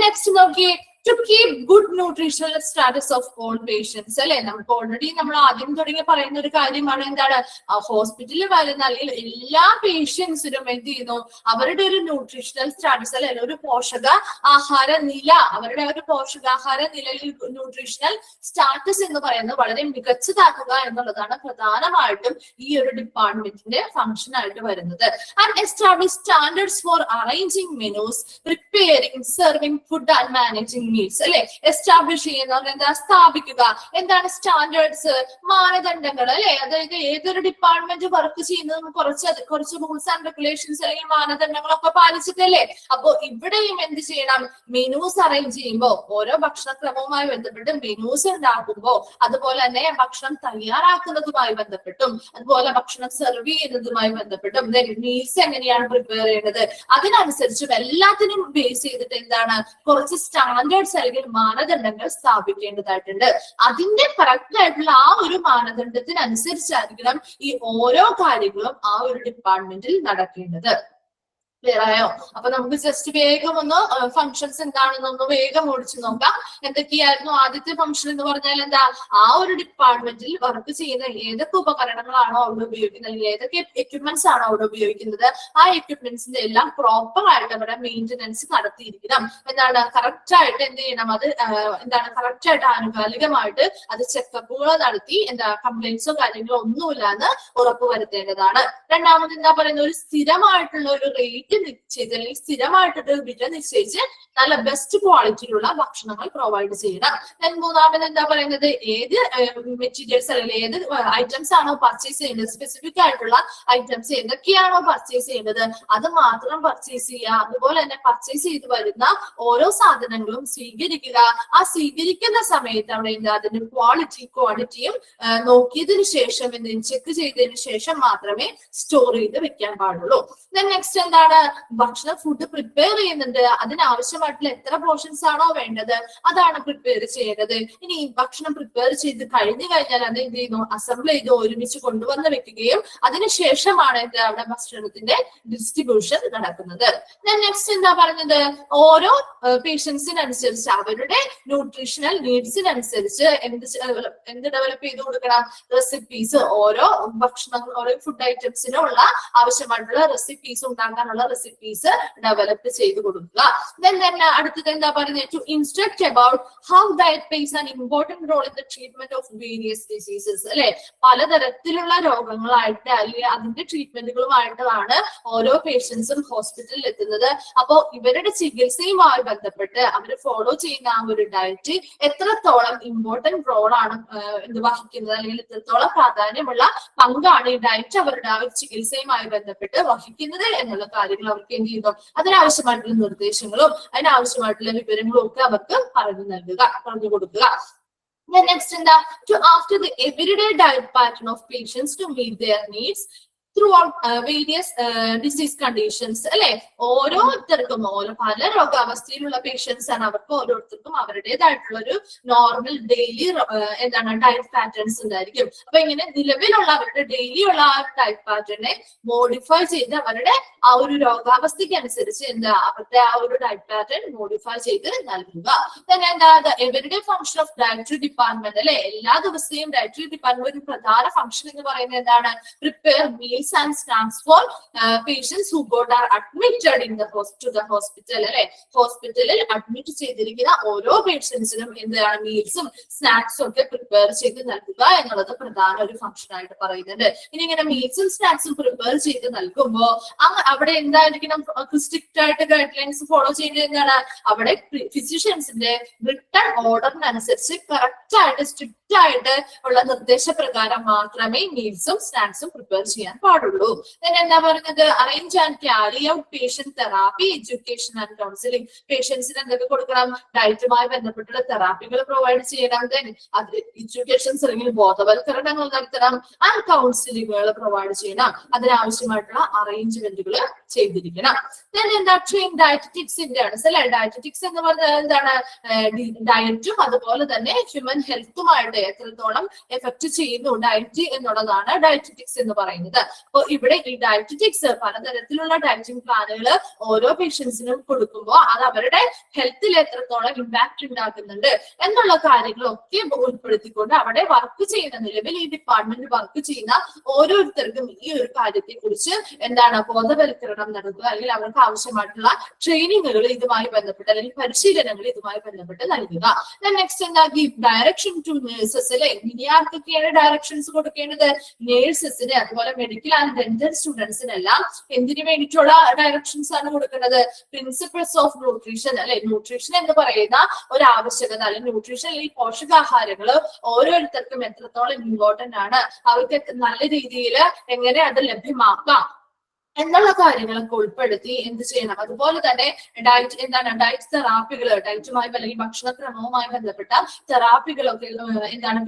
നെക്സ്റ്റ് നോക്കിയേ, to keep good nutritional status of all patients അല്ലെ. നമുക്ക് ഓൾറെഡി നമ്മൾ ആദ്യം തുടങ്ങി പറയുന്ന ഒരു കാര്യമാണ് എന്താണ്, ഹോസ്പിറ്റലിൽ വരുന്ന അല്ലെങ്കിൽ എല്ലാ പേഷ്യൻസിനും എന്ത് ചെയ്യുന്നു, അവരുടെ ഒരു ന്യൂട്രീഷണൽ സ്റ്റാറ്റസ് അല്ലെ ഒരു പോഷക ആഹാര നില, അവരുടെ ഒരു പോഷകാഹാര നിലയിൽ ന്യൂട്രീഷണൽ സ്റ്റാറ്റസ് എന്ന് പറയുന്നത് വളരെ മികച്ചതാക്കുക എന്നുള്ളതാണ് പ്രധാനമായിട്ടും ഈ ഒരു ഡിപ്പാർട്ട്മെന്റിന്റെ ഫംഗ്ഷൻ ആയിട്ട് വരുന്നത്. And establish standards four arranging menus, preparing, serving food and managing meals അല്ലെ. എസ്റ്റാബ്ലിഷ് ചെയ്യുന്ന എന്താ, സ്ഥാപിക്കുക. എന്താണ് സ്റ്റാൻഡേർഡ്സ്, മാനദണ്ഡങ്ങൾ അല്ലെ. അതായത് ഏതൊരു ഡിപ്പാർട്ട്മെന്റ് വർക്ക് ചെയ്യുന്നതും കുറച്ച് റൂൾസ് ആൻഡ് റെഗുലേഷൻസ് അല്ലെങ്കിൽ മാനദണ്ഡങ്ങളൊക്കെ പാലിച്ചിട്ടല്ലേ. അപ്പൊ ഇവിടെയും എന്ത് ചെയ്യണം, മെനൂസ് അറേഞ്ച് ചെയ്യുമ്പോൾ ഓരോ ഭക്ഷണക്രമവുമായി ബന്ധപ്പെട്ട് മെനൂസ് ഉണ്ടാക്കുമ്പോൾ അതുപോലെ തന്നെ ഭക്ഷണം തയ്യാറാക്കുന്നതുമായി ബന്ധപ്പെട്ടും അതുപോലെ ഭക്ഷണം സെർവ് ചെയ്യുന്നതുമായി ബന്ധപ്പെട്ടും മീൽസ് എങ്ങനെയാണ് പ്രിപ്പയർ ചെയ്യുന്നത് അതിനനുസരിച്ചും എല്ലാത്തിനും ബേസ് ചെയ്തിട്ട് എന്താണ് കുറച്ച് സ്റ്റാൻഡേർഡ്സ് അല്ലെങ്കിൽ മാനദണ്ഡങ്ങൾ സ്ഥാപിക്കേണ്ടതായിട്ടുണ്ട്. അതിന്റെ കറക്റ്റ് ആയിട്ടുള്ള ആ ഒരു മാനദണ്ഡത്തിനനുസരിച്ചായിരിക്കണം ഈ ഓരോ കാര്യങ്ങളും ആ ഒരു ഡിപ്പാർട്ട്മെന്റിൽ നടക്കേണ്ടത്. ക്ലിയർ ആയോ? അപ്പൊ നമുക്ക് ജസ്റ്റ് വേഗം ഒന്ന് ഫങ്ഷൻസ് എന്താണെന്നൊന്ന് വേഗം ഓടിച്ചു നോക്കാം. എന്തൊക്കെയായിരുന്നു ആദ്യത്തെ ഫംഗ്ഷൻ എന്ന് പറഞ്ഞാൽ എന്താ, ആ ഒരു ഡിപ്പാർട്ട്മെന്റിൽ വർക്ക് ചെയ്യുന്ന ഏതൊക്കെ ഉപകരണങ്ങളാണോ അവിടെ ഉപയോഗിക്കുന്നത് അല്ലെങ്കിൽ ഏതൊക്കെ എക്യുപ്മെന്റ്സ് ആണോ അവിടെ ഉപയോഗിക്കുന്നത് ആ എക്യുപ്മെന്റ്സിന്റെ എല്ലാം പ്രോപ്പർ ആയിട്ട് അവരുടെ മെയിന്റനൻസ് നടത്തിയിരിക്കണം. എന്താണ് കറക്റ്റ് ആയിട്ട് എന്ത് ചെയ്യണം, അത് എന്താണ് കറക്റ്റ് ആയിട്ട് ആനുകാലികമായിട്ട് അത് ചെക്കപ്പുകൾ നടത്തി എന്താ കംപ്ലൈന്റ്സോ കാര്യങ്ങളോ ഒന്നുമില്ലാന്ന് ഉറപ്പുവരുത്തേണ്ടതാണ്. രണ്ടാമത് എന്താ പറയുന്നത്, ഒരു സ്ഥിരമായിട്ടുള്ള ഒരു റേറ്റ് നിശ്ചയിച്ച് അല്ലെങ്കിൽ സ്ഥിരമായിട്ടൊരു വില നിശ്ചയിച്ച് നല്ല ബെസ്റ്റ് ക്വാളിറ്റിയിലുള്ള ഭക്ഷണങ്ങൾ പ്രൊവൈഡ് ചെയ്യണം. മൂന്നാമത് എന്താ പറയുന്നത്, ഏത് മെറ്റീരിയൽസ് അല്ലെങ്കിൽ ഏത് ഐറ്റംസ് ആണോ പർച്ചേസ് ചെയ്യുന്നത്, സ്പെസിഫിക് ആയിട്ടുള്ള ഐറ്റംസ് ഏതൊക്കെയാണോ പർച്ചേസ് ചെയ്യുന്നത് അത് മാത്രം പർച്ചേസ് ചെയ്യുക. അതുപോലെ തന്നെ പർച്ചേസ് ചെയ്ത് വരുന്ന ഓരോ സാധനങ്ങളും സ്വീകരിക്കുക. ആ സ്വീകരിക്കുന്ന സമയത്ത് അവിടെ എന്താ അതിന്റെ ക്വാളിറ്റിയും നോക്കിയതിനു ശേഷം ചെക്ക് ചെയ്തതിനു ശേഷം മാത്രമേ സ്റ്റോർ ചെയ്ത് വെക്കാൻ പാടുള്ളൂ. നെക്സ്റ്റ് എന്താണ്, ഭക്ഷണം ഫുഡ് പ്രിപ്പയർ ചെയ്യുന്നുണ്ട് അതിനാവശ്യമായിട്ടുള്ള എത്ര പോർഷൻസ് ആണോ വേണ്ടത് അതാണ് പ്രിപ്പയർ ചെയ്യേണ്ടത്. ഇനി ഭക്ഷണം പ്രിപ്പയർ ചെയ്ത് കഴിഞ്ഞു കഴിഞ്ഞാൽ അത് എന്ത് ചെയ്യുന്നു, അസംബിൾ ചെയ്ത് ഒരുമിച്ച് കൊണ്ടുവന്ന് വെക്കുകയും അതിനുശേഷമാണ് എന്ത് അവിടെ ഭക്ഷണത്തിന്റെ ഡിസ്ട്രിബ്യൂഷൻ നടക്കുന്നത്. നെക്സ്റ്റ് എന്താ പറഞ്ഞത്, ഓരോ പേഷ്യൻസിനനുസരിച്ച് അവരുടെ ന്യൂട്രീഷണൽ നീഡ്സിനനുസരിച്ച് എന്ത് ഡെവലപ്പ് ചെയ്ത് കൊടുക്കണം, റെസിപ്പീസ് ഓരോ ഭക്ഷണങ്ങൾ ഓരോ ഫുഡ് ഐറ്റംസിനുള്ള ആവശ്യമായിട്ടുള്ള റെസിപ്പീസ് ഉണ്ടാക്കാനുള്ള റെസിപ്പീസ് ഡെവലപ്പ് ചെയ്ത് കൊടുക്കുക. അടുത്തത് എന്താ പറയുന്നത്, to instruct about how diet plays an important role in the treatment of various diseases അല്ലെ. പലതരത്തിലുള്ള രോഗങ്ങളായിട്ട് അല്ലെങ്കിൽ അതിന്റെ ട്രീറ്റ്മെന്റുകളുമായിട്ടാണ് ഓരോ പേഷ്യൻസും ഹോസ്പിറ്റലിൽ എത്തുന്നത്. അപ്പോ ഇവരുടെ ചികിത്സയുമായി ബന്ധപ്പെട്ട് അവർ ഫോളോ ചെയ്യുന്ന ആ ഒരു ഡയറ്റ് എത്രത്തോളം ഇമ്പോർട്ടന്റ് റോളാണ് വഹിക്കുന്നത് അല്ലെങ്കിൽ എത്രത്തോളം പ്രാധാന്യമുള്ള പങ്കാണ് ഈ ഡയറ്റ് അവരുടെ ആ ഒരു ചികിത്സയുമായി ബന്ധപ്പെട്ട് വഹിക്കുന്നത് എന്നുള്ള കാര്യങ്ങൾ അവർക്ക് എന്ത് ചെയ്യുന്നു, അതിനാവശ്യമായിട്ടുള്ള നിർദ്ദേശങ്ങളും അതിനാവശ്യമായിട്ടുള്ള വിവരങ്ങളും ഒക്കെ അവർക്ക് പറഞ്ഞു കൊടുക്കുക. Next, to after the everyday diet pattern of patients to meet their needs, through out various disease conditions അല്ലെ. ഓരോരുത്തർക്കും പല രോഗാവസ്ഥയിലുള്ള പേഷ്യൻസ് ആണ്. അവർക്ക് ഓരോരുത്തർക്കും അവരുടേതായിട്ടുള്ള ഒരു നോർമൽ ഡെയിലി ഡയറ്റ് പാറ്റേൺസ് ഉണ്ടായിരിക്കും. അപ്പൊ ഇങ്ങനെ നിലവിലുള്ള അവരുടെ ഡെയിലി ഉള്ള ആ ഡയറ്റ് പാറ്റേണെ മോഡിഫൈ ചെയ്ത് അവരുടെ ആ ഒരു രോഗാവസ്ഥയ്ക്ക് അനുസരിച്ച് അവരുടെ ആ ഒരു ഡയറ്റ് പാറ്റേൺ മോഡിഫൈ ചെയ്ത് നൽകുക. Everyday function of dietary department അല്ലെ. എല്ലാ ദിവസവും ഡയറ്ററി ഡിപ്പാർട്ട്മെന്റ് ഒരു പ്രധാന ഫംഗ്ഷൻ എന്ന് പറയുന്നത് എന്താണ്? Prepare meals and snacks for patients who got are admitted into the hospital അല്ലെ. ഹോസ്പിറ്റലിൽ അഡ്മിറ്റ് ചെയ്തിരിക്കുന്ന ഓരോ പേഷ്യൻസിനും എന്താണ് മീൽസും സ്നാക്സും ഒക്കെ പ്രിപ്പയർ ചെയ്ത് നൽകുക എന്നുള്ളത് പ്രധാന ഒരു ഫംഗ്ഷൻ ആയിട്ട് പറയുന്നുണ്ട്. ഇനി ഇങ്ങനെ മീൽസും സ്നാക്സും പ്രിപ്പയർ ചെയ്ത് നൽകുമ്പോൾ അവിടെ എന്തായിരിക്കണം? സ്ട്രിക്റ്റ് ആയിട്ട് ഗൈഡ് ലൈൻസ് ഫോളോ ചെയ്യുന്നത് എന്താണ്? അവിടെ ഫിസിഷ്യൻസിന്റെ റിട്ടൺ ഓർഡറിനനുസരിച്ച് കറക്റ്റ് ആയിട്ട് സ്ട്രിക്റ്റ് ആയിട്ട് ഉള്ള നിർദ്ദേശപ്രകാരം മാത്രമേ മീൽസും സ്നാക്സും പ്രിപ്പയർ ചെയ്യാൻ പാടുള്ളൂ. എന്താ പറയുന്നത്? Arrange and carry out patient therapy, education and counselling. പേഷ്യൻസിന് എന്തൊക്കെ കൊടുക്കണം? ഡയറ്റുമായി ബന്ധപ്പെട്ടുള്ള തെറാപ്പികൾ പ്രൊവൈഡ് ചെയ്യണം. എഡ്യൂക്കേഷൻസ് അല്ലെങ്കിൽ ബോധവൽക്കരണങ്ങൾ നടത്തണം. ആൻഡ് കൗൺസിലിംഗുകൾ പ്രൊവൈഡ് ചെയ്യണം. അതിനാവശ്യമായിട്ടുള്ള അറേഞ്ച്മെന്റുകൾ ചെയ്തിരിക്കണം. എന്താ? ട്രെയിൻ ഡയറ്ററ്റിക്സിന്റെ ആണ് അല്ലെ. ഡയറ്ററ്റിക്സ് എന്ന് പറഞ്ഞാൽ എന്താണ്? ഡയറ്റും അതുപോലെ തന്നെ ഹ്യൂമൻ ഹെൽത്തുമായിട്ട് എത്രത്തോളം എഫക്ട് ചെയ്യുന്നു ഡയറ്റ് എന്നുള്ളതാണ് ഡയറ്ററ്റിക്സ് എന്ന് പറയുന്നത്. അപ്പൊ ഇവിടെ ഈ ഡയറ്ററ്റിക്സ് പലതരത്തിലുള്ള ഡയറ്റിംഗ് പ്ലാനുകൾ ഓരോ പേഷ്യൻസിനും കൊടുക്കുമ്പോൾ അത് അവരുടെ ഹെൽത്തിൽ എത്രത്തോളം ഇമ്പാക്ട് ഉണ്ടാക്കുന്നുണ്ട് എന്നുള്ള കാര്യങ്ങളൊക്കെ ഉൾപ്പെടുത്തിക്കൊണ്ട് അവിടെ വർക്ക് ചെയ്യുന്ന നിലവിൽ ഈ ഡിപ്പാർട്ട്മെന്റ് വർക്ക് ചെയ്യുന്ന ഓരോരുത്തർക്കും ഈ ഒരു കാര്യത്തെ കുറിച്ച് ബോധവൽക്കരണം നടത്തുക അല്ലെങ്കിൽ അവർക്ക് ആവശ്യമായിട്ടുള്ള ട്രെയിനിങ്ങുകൾ ഇതുമായി ബന്ധപ്പെട്ട് അല്ലെങ്കിൽ പരിശീലനങ്ങൾ ഇതുമായി ബന്ധപ്പെട്ട് നൽകുക. നെക്സ്റ്റ് എന്താ? ഗീവ് ഡയറക്ഷൻ ടു നേഴ്സസ് അല്ലെ. ഇനി ആർക്കൊക്കെയാണ് ഡയറക്ഷൻസ് കൊടുക്കേണ്ടത്? നേഴ്സസിന് അതുപോലെ മെഡിക്കൽ ആൻഡ് ഡെന്റൽ സ്റ്റുഡൻസിനെല്ലാം എന്തിനു വേണ്ടിയിട്ടുള്ള ഡയറക്ഷൻസ് ആണ് കൊടുക്കുന്നത്? പ്രിൻസിപ്പിൾസ് ഓഫ് ന്യൂട്രീഷൻ അല്ലെ. ന്യൂട്രീഷൻ എന്ന് പറയുന്ന ഒരു ആവശ്യകത അല്ലെങ്കിൽ ന്യൂട്രീഷൻ അല്ലെങ്കിൽ പോഷകാഹാരങ്ങൾ ഓരോരുത്തർക്കും എത്രത്തോളം ഇമ്പോർട്ടന്റ് ആണ്, അവർക്ക് നല്ല രീതിയിൽ എങ്ങനെ അത് ലഭ്യമാക്കാം എന്നുള്ള കാര്യങ്ങളൊക്കെ ഉൾപ്പെടുത്തി എന്ത് ചെയ്യണം. അതുപോലെ തന്നെ ഡയറ്റ് തെറാപ്പികൾ, ഡയറ്റുമായി അല്ലെങ്കിൽ ഭക്ഷണക്രമവുമായി ബന്ധപ്പെട്ട തെറാപ്പികളൊക്കെ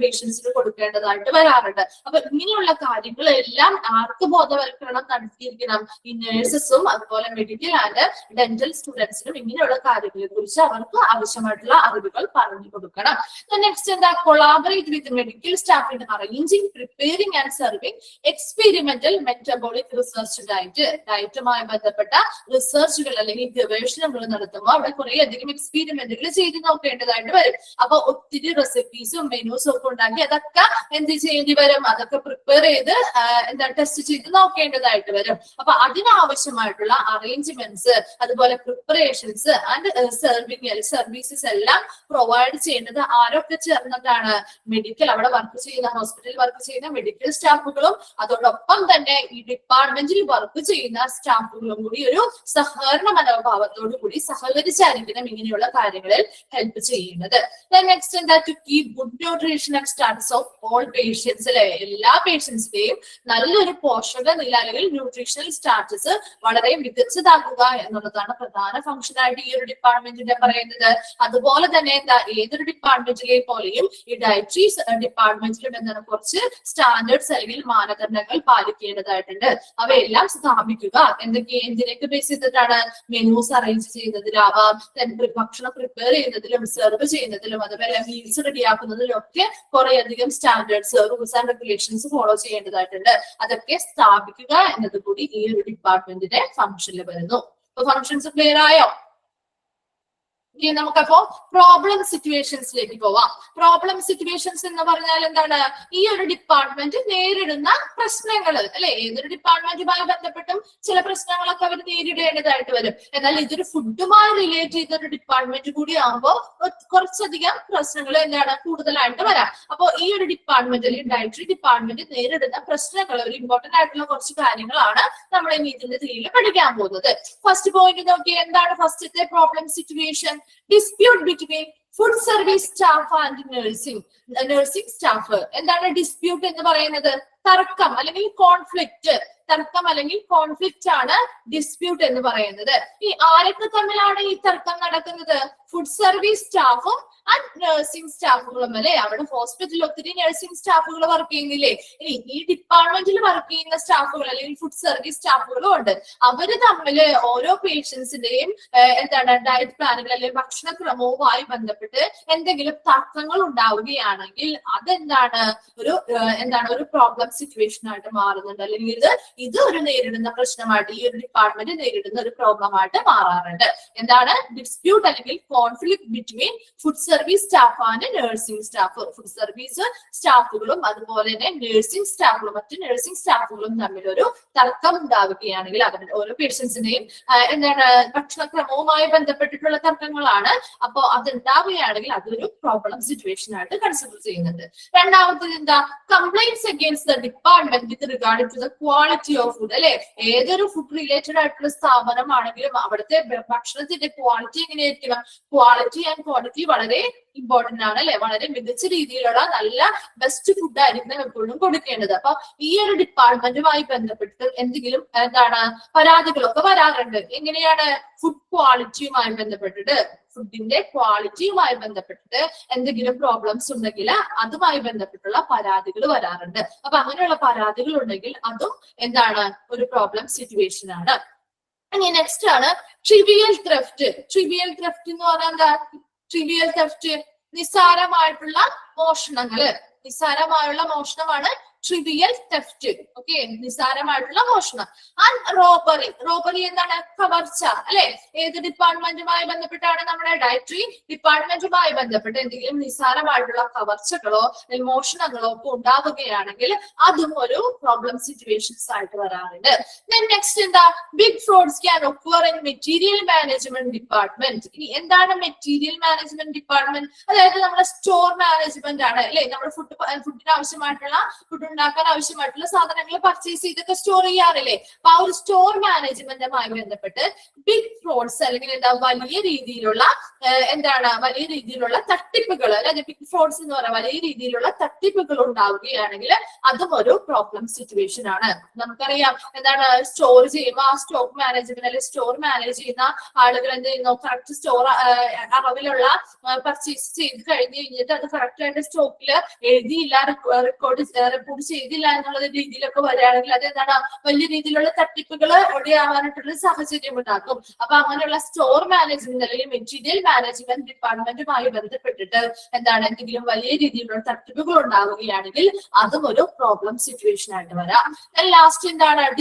പേഷ്യൻസിന് കൊടുക്കേണ്ടതായിട്ട് വരാറുണ്ട്. അപ്പൊ ഇങ്ങനെയുള്ള കാര്യങ്ങളെല്ലാം ആർക്ക് ബോധവൽക്കരണം നടത്തിയിരിക്കണം? ഈ നഴ്സസും അതുപോലെ മെഡിക്കൽ ആൻഡ് ഡെന്റൽ സ്റ്റുഡൻസിനും ഇങ്ങനെയുള്ള കാര്യങ്ങളെ കുറിച്ച് അവർക്ക് ആവശ്യമായിട്ടുള്ള അറിവുകൾ പറഞ്ഞു കൊടുക്കണം. നെക്സ്റ്റ് എന്താ? Collaborate with medical staff in arranging, preparing and serving experimental metabolic research diet. ഡയറ്റുമായി ബന്ധപ്പെട്ട റിസർച്ചുകൾ അല്ലെങ്കിൽ ഗവേഷണങ്ങൾ നടത്തുമ്പോൾ അവിടെ കുറെ അധികം എക്സ്പെരിമെന്റുകൾ ചെയ്ത് നോക്കേണ്ടതായിട്ട് വരും. അപ്പൊ ഒത്തിരി റെസിപ്പീസും മെനൂസും ഒക്കെ ഉണ്ടാക്കി അതൊക്കെ എന്ത് ചെയ്യേണ്ടി വരും? അതൊക്കെ പ്രിപ്പയർ ചെയ്ത് ടെസ്റ്റ് ചെയ്ത് നോക്കേണ്ടതായിട്ട് വരും. അപ്പൊ അതിനാവശ്യമായിട്ടുള്ള അറേഞ്ച്മെന്റ്സ് അതുപോലെ പ്രിപ്പറേഷൻസ് ആൻഡ് സർവീസസ് എല്ലാം പ്രൊവൈഡ് ചെയ്യേണ്ടത് ആരൊക്കെ ചേർന്നിട്ടാണ്? മെഡിക്കൽ അവിടെ വർക്ക് ചെയ്യുന്ന ഹോസ്പിറ്റലിൽ വർക്ക് ചെയ്യുന്ന മെഡിക്കൽ സ്റ്റാഫുകളും അതോടൊപ്പം തന്നെ ഈ ഡിപ്പാർട്ട്മെന്റിൽ വർക്ക് ചെയ്യുന്ന സ്റ്റാഫുകളും കൂടി ഒരു സഹകരണ മനോഭാവത്തോടു കൂടി സഹകരിച്ചായിരിക്കണം ഇങ്ങനെയുള്ള കാര്യങ്ങളിൽ ഹെൽപ്പ് ചെയ്യുന്നത്. നെക്സ്റ്റ് എന്താ? To keep good nutrition and status of all patients അല്ലെ. എല്ലാ പേഷ്യൻസിന്റെയും നല്ലൊരു പോഷക നില അല്ലെങ്കിൽ ന്യൂട്രീഷണൽ സ്റ്റാറ്റസ് വളരെ മികച്ചതാക്കുക എന്നുള്ളതാണ് പ്രധാന ഫംഗ്ഷൻ ആയിട്ട് ഈ ഒരു ഡിപ്പാർട്ട്മെന്റിന്റെ പറയുന്നത്. അതുപോലെ തന്നെ എന്താ? ഏതൊരു ഡിപ്പാർട്ട്മെന്റിലെ പോലെയും ഈ ഡയറ്ററി ഡിപ്പാർട്ട്മെന്റിലും എന്താണ് കുറച്ച് സ്റ്റാൻഡേർഡ്സ് അല്ലെങ്കിൽ മാനദണ്ഡങ്ങൾ പാലിക്കേണ്ടതായിട്ടുണ്ട്. അവയെല്ലാം സ്ഥാപിക്കുക. എന്തിനൊക്കെ ബേസ് ചെയ്തിട്ടാണ്? മെനൂസ് അറേഞ്ച് ചെയ്യുന്നതിലാവാം, ഭക്ഷണം പ്രിപ്പയർ ചെയ്യുന്നതിലും സെർവ് ചെയ്യുന്നതിലും അതുപോലെ മീൽസ് റെഡിയാക്കുന്നതിലും ഒക്കെ കുറെ അധികം standards, rules and regulations follow ചെയ്യേണ്ടതായിട്ടുണ്ട്. അതൊക്കെ സ്ഥാപിക്കുക എന്നത് കൂടി ഈ ഒരു ഡിപ്പാർട്ട്മെന്റിന്റെ ഫംഗ്ഷനിൽ വരുന്നു. അപ്പൊ ഫംഗ്ഷൻസ് ക്ലിയർ ആയോ? നമുക്കപ്പോ പ്രോബ്ലം സിറ്റുവേഷൻസിലേക്ക് പോവാം. പ്രോബ്ലം സിറ്റുവേഷൻസ് എന്ന് പറഞ്ഞാൽ എന്താണ്? ഈ ഒരു ഡിപ്പാർട്ട്മെന്റ് നേരിടുന്ന പ്രശ്നങ്ങൾ അല്ലെ. ഏതൊരു ഡിപ്പാർട്ട്മെന്റുമായി ബന്ധപ്പെട്ടും ചില പ്രശ്നങ്ങളൊക്കെ അവർ നേരിടേണ്ടതായിട്ട് വരും. എന്നാൽ ഇതൊരു ഫുഡുമായി റിലേറ്റ് ചെയ്ത ഒരു ഡിപ്പാർട്ട്മെന്റ് കൂടി ആകുമ്പോൾ കുറച്ചധികം പ്രശ്നങ്ങൾ കൂടുതലായിട്ട് വരാം. അപ്പോൾ ഈ ഒരു ഡിപ്പാർട്ട്മെന്റ് അല്ലെങ്കിൽ ഡയറ്ററി ഡിപ്പാർട്ട്മെന്റ് നേരിടുന്ന പ്രശ്നങ്ങൾ ഒരു ഇമ്പോർട്ടന്റ് ആയിട്ടുള്ള കുറച്ച് കാര്യങ്ങളാണ് നമ്മൾ ഇനി ഇതിന്റെ കീഴിൽ പഠിക്കാൻ പോകുന്നത്. ഫസ്റ്റ് പോയിന്റ് നോക്കി, എന്താണ് ഫസ്റ്റത്തെ problem situation? Dispute between food service staff and nursing staff. എന്താണ് ഡിസ്പ്യൂട്ട് എന്ന് പറയുന്നത്? തർക്കം അല്ലെങ്കിൽ കോൺഫ്ലിക്റ്റ്. തർക്കം അല്ലെങ്കിൽ കോൺഫ്ലിക്റ്റ് ആണ് ഡിസ്പ്യൂട്ട് എന്ന് പറയുന്നത്. ഈ ആരൊക്കെ തമ്മിലാണ് ഈ തർക്കം നടക്കുന്നത്? ഫുഡ് സർവീസ് സ്റ്റാഫും ആൻഡ് നഴ്സിംഗ് സ്റ്റാഫുകളും അല്ലെ. അവിടെ ഹോസ്പിറ്റലിൽ ഒത്തിരി നഴ്സിംഗ് സ്റ്റാഫുകൾ വർക്ക് ചെയ്യുന്നില്ലേ? ഇനി ഈ ഡിപ്പാർട്ട്മെന്റിൽ വർക്ക് ചെയ്യുന്ന സ്റ്റാഫുകൾ അല്ലെങ്കിൽ ഫുഡ് സർവീസ് സ്റ്റാഫുകളും ഉണ്ട്. അവര് തമ്മില് ഓരോ പേഷ്യൻസിന്റെയും എന്താണ് ഡയറ്റ് പ്ലാനുകൾ അല്ലെങ്കിൽ ഭക്ഷണക്രമവുമായി ബന്ധപ്പെട്ട് എന്തെങ്കിലും തർക്കങ്ങൾ ഉണ്ടാവുകയാണെങ്കിൽ അതെന്താണ് ഒരു പ്രോബ്ലം സിറ്റുവേഷൻ ആയിട്ട് മാറുന്നുണ്ട്, അല്ലെങ്കിൽ ഇത് ഒരു നേരിടുന്ന പ്രശ്നമായിട്ട് ഈ ഒരു ഡിപ്പാർട്ട്മെന്റ് നേരിടുന്ന ഒരു പ്രോബ്ലം ആയിട്ട് മാറാറുണ്ട്. എന്താണ് ഡിസ്പ്യൂട്ട് അല്ലെങ്കിൽ conflict between food service staff and nursing staff. Food service സ്റ്റാഫുകളും അതുപോലെ തന്നെ നഴ്സിംഗ് സ്റ്റാഫുകളും മറ്റു നഴ്സിംഗ് സ്റ്റാഫുകളും തമ്മിൽ ഒരു തർക്കം ഉണ്ടാവുകയാണെങ്കിൽ അവരുടെ ഓരോ പേഷ്യൻസിനെയും ഭക്ഷണക്രമവുമായി ബന്ധപ്പെട്ടിട്ടുള്ള തർക്കങ്ങളാണ്. അപ്പോൾ അതുണ്ടാവുകയാണെങ്കിൽ അതൊരു പ്രോബ്ലം സിറ്റുവേഷൻ ആയിട്ട് കൺസിഡർ ചെയ്യുന്നുണ്ട്. രണ്ടാമത്തേത് എന്താ? Complaints against the department with regard to the quality of food അല്ലെ. ഏതൊരു ഫുഡ് റിലേറ്റഡ് ആയിട്ടുള്ള സ്ഥാപനമാണെങ്കിലും അവിടുത്തെ ഭക്ഷണത്തിന്റെ ക്വാളിറ്റി എങ്ങനെയായിരിക്കണം? ക്വാളിറ്റി ആൻഡ് ക്വാണ്ടിറ്റി വളരെ ഇമ്പോർട്ടന്റ് ആണ് അല്ലെ. വളരെ മികച്ച രീതിയിലുള്ള നല്ല ബെസ്റ്റ് ഫുഡ് ആയിരിക്കണം എപ്പോഴും കൊടുക്കേണ്ടത്. അപ്പൊ ഈ ഒരു ഡിപ്പാർട്ട്മെന്റുമായി ബന്ധപ്പെട്ട് എന്തെങ്കിലും പരാതികളൊക്കെ വരാറുണ്ട്. എങ്ങനെയാണ്? ഫുഡ് ക്വാളിറ്റിയുമായി ബന്ധപ്പെട്ടിട്ട്, ഫുഡിന്റെ ക്വാളിറ്റിയുമായി ബന്ധപ്പെട്ടിട്ട് എന്തെങ്കിലും പ്രോബ്ലംസ് ഉണ്ടെങ്കിൽ അതുമായി ബന്ധപ്പെട്ടുള്ള പരാതികൾ വരാറുണ്ട്. അപ്പൊ അങ്ങനെയുള്ള പരാതികൾ ഉണ്ടെങ്കിൽ അതും ഒരു പ്രോബ്ലം സിറ്റുവേഷൻ ആണ്. ഇനി നെക്സ്റ്റ് ആണ് ട്രിവിയൽ ത്രെഫ്റ്റ്. ട്രിവിയൽ ത്രെഫ്റ്റ് എന്ന് പറഞ്ഞാൽ എന്താ? ട്രിവിയൽ ത്രെഫ്റ്റ് നിസ്സാരമായിട്ടുള്ള മോഷണങ്ങള്. നിസ്സാരമായുള്ള മോഷണമാണ് ട്രിവിയൽ തെഫ്റ്റ്. ഓക്കെ, നിസ്സാരമായിട്ടുള്ള മോഷണം. And robbery. റോബറി എന്താണ്? കവർച്ച അല്ലെ. ഏത് ഡിപ്പാർട്ട്മെന്റുമായി ബന്ധപ്പെട്ടാണ്? നമ്മുടെ ഡയറ്ററി ഡിപ്പാർട്ട്മെന്റുമായി ബന്ധപ്പെട്ട് എന്തെങ്കിലും നിസ്സാരമായിട്ടുള്ള കവർച്ചകളോ അല്ലെങ്കിൽ മോഷണങ്ങളോ ഒക്കെ ഉണ്ടാവുകയാണെങ്കിൽ അതും ഒരു പ്രോബ്ലം സിറ്റുവേഷൻസ് ആയിട്ട് വരാറുണ്ട്. നെക്സ്റ്റ് എന്താ? Big frauds can occur in material management department. ഇനി എന്താണ് മെറ്റീരിയൽ മാനേജ്മെന്റ് ഡിപ്പാർട്ട്മെന്റ്? അതായത് നമ്മുടെ സ്റ്റോർ മാനേജ്മെന്റ് ആണ് അല്ലെ. നമ്മുടെ ഫുഡിന് ആവശ്യമായിട്ടുള്ള ഫുഡ് ഉണ്ടാക്കാൻ ആവശ്യമായിട്ടുള്ള സാധനങ്ങൾ പർച്ചേസ് ചെയ്തൊക്കെ സ്റ്റോർ ചെയ്യാറില്ലേ? അപ്പൊ ആ ഒരു സ്റ്റോർ മാനേജ്മെന്റുമായി ബന്ധപ്പെട്ട് ബിഗ് ഫ്രോഡ്സ് അല്ലെങ്കിൽ വലിയ രീതിയിലുള്ള തട്ടിപ്പുകൾ, അതായത് ബിഗ് ഫ്രോഡ്സ് എന്ന് പറയാം, വലിയ രീതിയിലുള്ള തട്ടിപ്പുകൾ ഉണ്ടാവുകയാണെങ്കിൽ അതും ഒരു പ്രോബ്ലം സിറ്റുവേഷൻ ആണ്. നമുക്കറിയാം സ്റ്റോർ ചെയ്യുമ്പോൾ ആ സ്റ്റോക്ക് മാനേജ്മെന്റ് അല്ലെങ്കിൽ സ്റ്റോർ മാനേജ് ചെയ്യുന്ന ആളുകൾ എന്ത് ചെയ്യുന്നു? കറക്റ്റ് സ്റ്റോർ അളവിലുള്ള പർച്ചേസ് ചെയ്ത് കഴിഞ്ഞിട്ട് അത് കറക്റ്റ് ആയിട്ട് സ്റ്റോക്കിൽ എഴുതിയില്ല, റിപ്പോർട്ട് ചെയ്തില്ല എന്നുള്ള രീതിയിലൊക്കെ വരികയാണെങ്കിൽ അത് വലിയ രീതിയിലുള്ള തട്ടിപ്പുകൾ ഒടിയാവാനായിട്ടുള്ള സാഹചര്യം ഉണ്ടാക്കും. അപ്പൊ അങ്ങനെയുള്ള സ്റ്റോർ മാനേജ്മെന്റ് അല്ലെങ്കിൽ മെറ്റീരിയൽ മാനേജ്മെന്റ് ഡിപ്പാർട്ട്മെന്റുമായി ബന്ധപ്പെട്ടിട്ട് എന്തെങ്കിലും വലിയ രീതിയിലുള്ള തട്ടിപ്പുകൾ ഉണ്ടാവുകയാണെങ്കിൽ അതും ഒരു പ്രോബ്ലം സിറ്റുവേഷൻ ആയിട്ട് വരാം. Last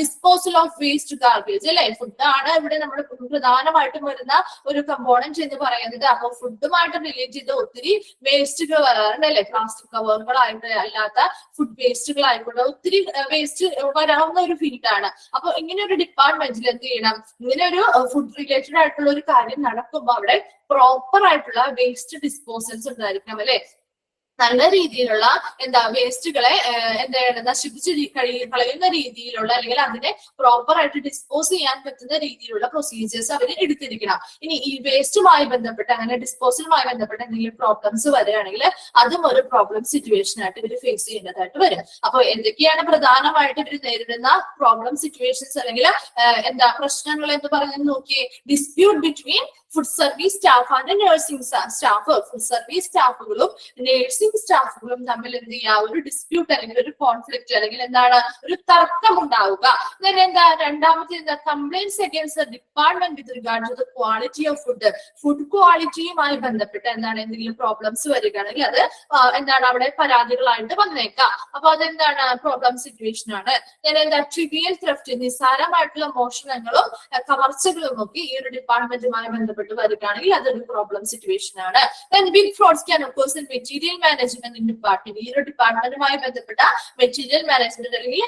disposal of waste garbage അല്ലെ. ഫുഡാണ് ഇവിടെ നമ്മുടെ പ്രധാനമായിട്ടും വരുന്ന ഒരു കമ്പോണന്റ് എന്ന് പറയുന്നത്. അപ്പൊ ഫുഡുമായിട്ട് റിലേറ്റ് ചെയ്ത് ഒത്തിരി വേസ്റ്റുകൾ വരാറുണ്ട് അല്ലെ. പ്ലാസ്റ്റിക് കവറുകളായിട്ട് അല്ലാത്ത ഫുഡ് വേസ്റ്റുകളായിക്കോട്ടെ ഒത്തിരി വേസ്റ്റ് വരാവുന്ന ഒരു ഫീൽഡാണ്. അപ്പൊ ഇങ്ങനെ ഒരു ഡിപ്പാർട്ട്മെന്റിൽ എന്ത് ചെയ്യണം? ഇങ്ങനെ ഒരു ഫുഡ് റിലേറ്റഡ് ആയിട്ടുള്ള ഒരു കാര്യം നടക്കുമ്പോൾ അവിടെ പ്രോപ്പർ ആയിട്ടുള്ള വേസ്റ്റ് ഡിസ്പോസൽസ് ഉണ്ടായിരിക്കണം അല്ലെ. നല്ല രീതിയിലുള്ള വേസ്റ്റുകളെ നശിപ്പിച്ച് കളയുന്ന രീതിയിലുള്ള അല്ലെങ്കിൽ അതിനെ പ്രോപ്പർ ആയിട്ട് ഡിസ്പോസ് ചെയ്യാൻ പറ്റുന്ന രീതിയിലുള്ള പ്രൊസീജിയേഴ്സ് അവർ എടുത്തിരിക്കണം. ഇനി ഈ വേസ്റ്റുമായി ബന്ധപ്പെട്ട് അങ്ങനെ ഡിസ്പോസലുമായി ബന്ധപ്പെട്ട് എന്തെങ്കിലും പ്രോബ്ലംസ് വരികയാണെങ്കിൽ അതും ഒരു പ്രോബ്ലം സിറ്റുവേഷൻ ആയിട്ട് ഇവർ ഫേസ് ചെയ്യേണ്ടതായിട്ട് വരും. അപ്പൊ എന്തൊക്കെയാണ് പ്രധാനമായിട്ട് ഇവർ നേരിടുന്ന പ്രോബ്ലം സിറ്റുവേഷൻസ് അല്ലെങ്കിൽ പ്രശ്നങ്ങൾ എന്ന് പറയുന്നത് നോക്കിയേ. Dispute between food service staff and nursing staff. Food service സ്റ്റാഫുകളും നഴ്സിംഗ് സ്റ്റാഫുകളും തമ്മിൽ എന്ത് ചെയ്യുക? ഒരു ഡിസ്പ്യൂട്ട് അല്ലെങ്കിൽ ഒരു കോൺഫ്ലിക്റ്റ് അല്ലെങ്കിൽ ഒരു തർക്കം ഉണ്ടാവുക. രണ്ടാമത്തെ complaints against the department with regard to the quality of food. Food ക്വാളിറ്റിയുമായി ബന്ധപ്പെട്ട് എന്തെങ്കിലും പ്രോബ്ലംസ് വരികയാണെങ്കിൽ അത് അവിടെ പരാതികളായിട്ട് വന്നേക്കാം. അപ്പൊ അതെന്താണ്? പ്രോബ്ലം സിറ്റുവേഷൻ ആണ്. ട്രിവിയൽ ത്രെഫ്റ്റ് നിസ്സാരമായിട്ടുള്ള മോഷണങ്ങളും കവർച്ചകളും ഒക്കെ ഈ ഒരു ഡിപ്പാർട്ട്മെന്റുമായി ബന്ധപ്പെട്ട് വരികയാണെങ്കിൽ അതൊരു പ്രോബ്ലം സിറ്റുവേഷൻ ആണ്. Big frauds can occurs in material management department. ഈ ഒരു ഡിപ്പാർട്ട്മെന്റുമായി ബന്ധപ്പെട്ട മെറ്റീരിയൽ മാനേജ്മെന്റ് അല്ലെങ്കിൽ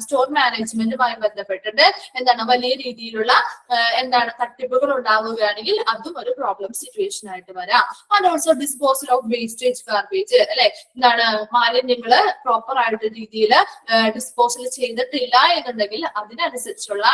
സ്റ്റോർ മാനേജ്മെന്റുമായി ബന്ധപ്പെട്ടിട്ട് വലിയ രീതിയിലുള്ള തട്ടിപ്പുകൾ ഉണ്ടാവുകയാണെങ്കിൽ അതും ഒരു പ്രോബ്ലം സിറ്റുവേഷൻ ആയിട്ട് വരാം. And also disposal of wastage garbage അല്ലെ. മാലിന്യങ്ങള് പ്രോപ്പർ ആയിട്ട് രീതിയിൽ ഡിസ്പോസൽ ചെയ്തിട്ടില്ല എന്നുണ്ടെങ്കിൽ അതിനനുസരിച്ചുള്ള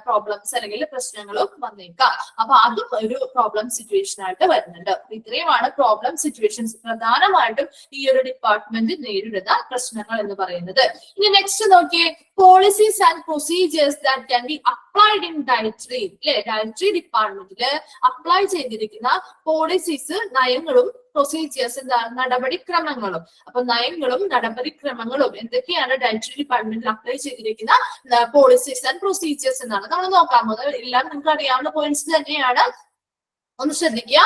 പ്രോബ്ലംസ് അല്ലെങ്കിൽ പ്രശ്നങ്ങളും വന്നേക്കാം. അപ്പൊ അതും ഒരു പ്രോബ്ലം സിറ്റുവേഷൻ ആയിട്ട് വരുന്നുണ്ട്. ഇത്രയുമാണ് പ്രോബ്ലം സിറ്റുവേഷൻസ് പ്രധാനമായിട്ടും ഈ ഒരു ഡിപ്പാർട്ട്മെന്റ് നേരിടുന്ന പ്രശ്നങ്ങൾ എന്ന് പറയുന്നത്. ഇനി നെക്സ്റ്റ് നോക്കിയേ, policies and procedures that can be applied in dietary. അല്ലെ, ഡയറ്ററി ഡിപ്പാർട്ട്മെന്റില് അപ്ലൈ ചെയ്തിരിക്കുന്ന പോളിസീസ്, നയങ്ങളും പ്രൊസീജിയേഴ്സ് എന്താണ്, നടപടിക്രമങ്ങളും. അപ്പൊ നയങ്ങളും നടപടിക്രമങ്ങളും എന്തൊക്കെയാണ് ഡയറ്ററി ഡിപ്പാർട്ട്മെന്റിൽ അപ്ലൈ ചെയ്തിരിക്കുന്ന പോളിസീസ് ആൻഡ് പ്രൊസീജിയേഴ്സ് എന്നാണ് നമ്മൾ നോക്കാൻ പോകുന്നത്. എല്ലാം നിങ്ങൾക്ക് അറിയാവുന്ന പോയിന്റ്സ് തന്നെയാണ്, ഒന്ന് ശ്രദ്ധിക്കുക.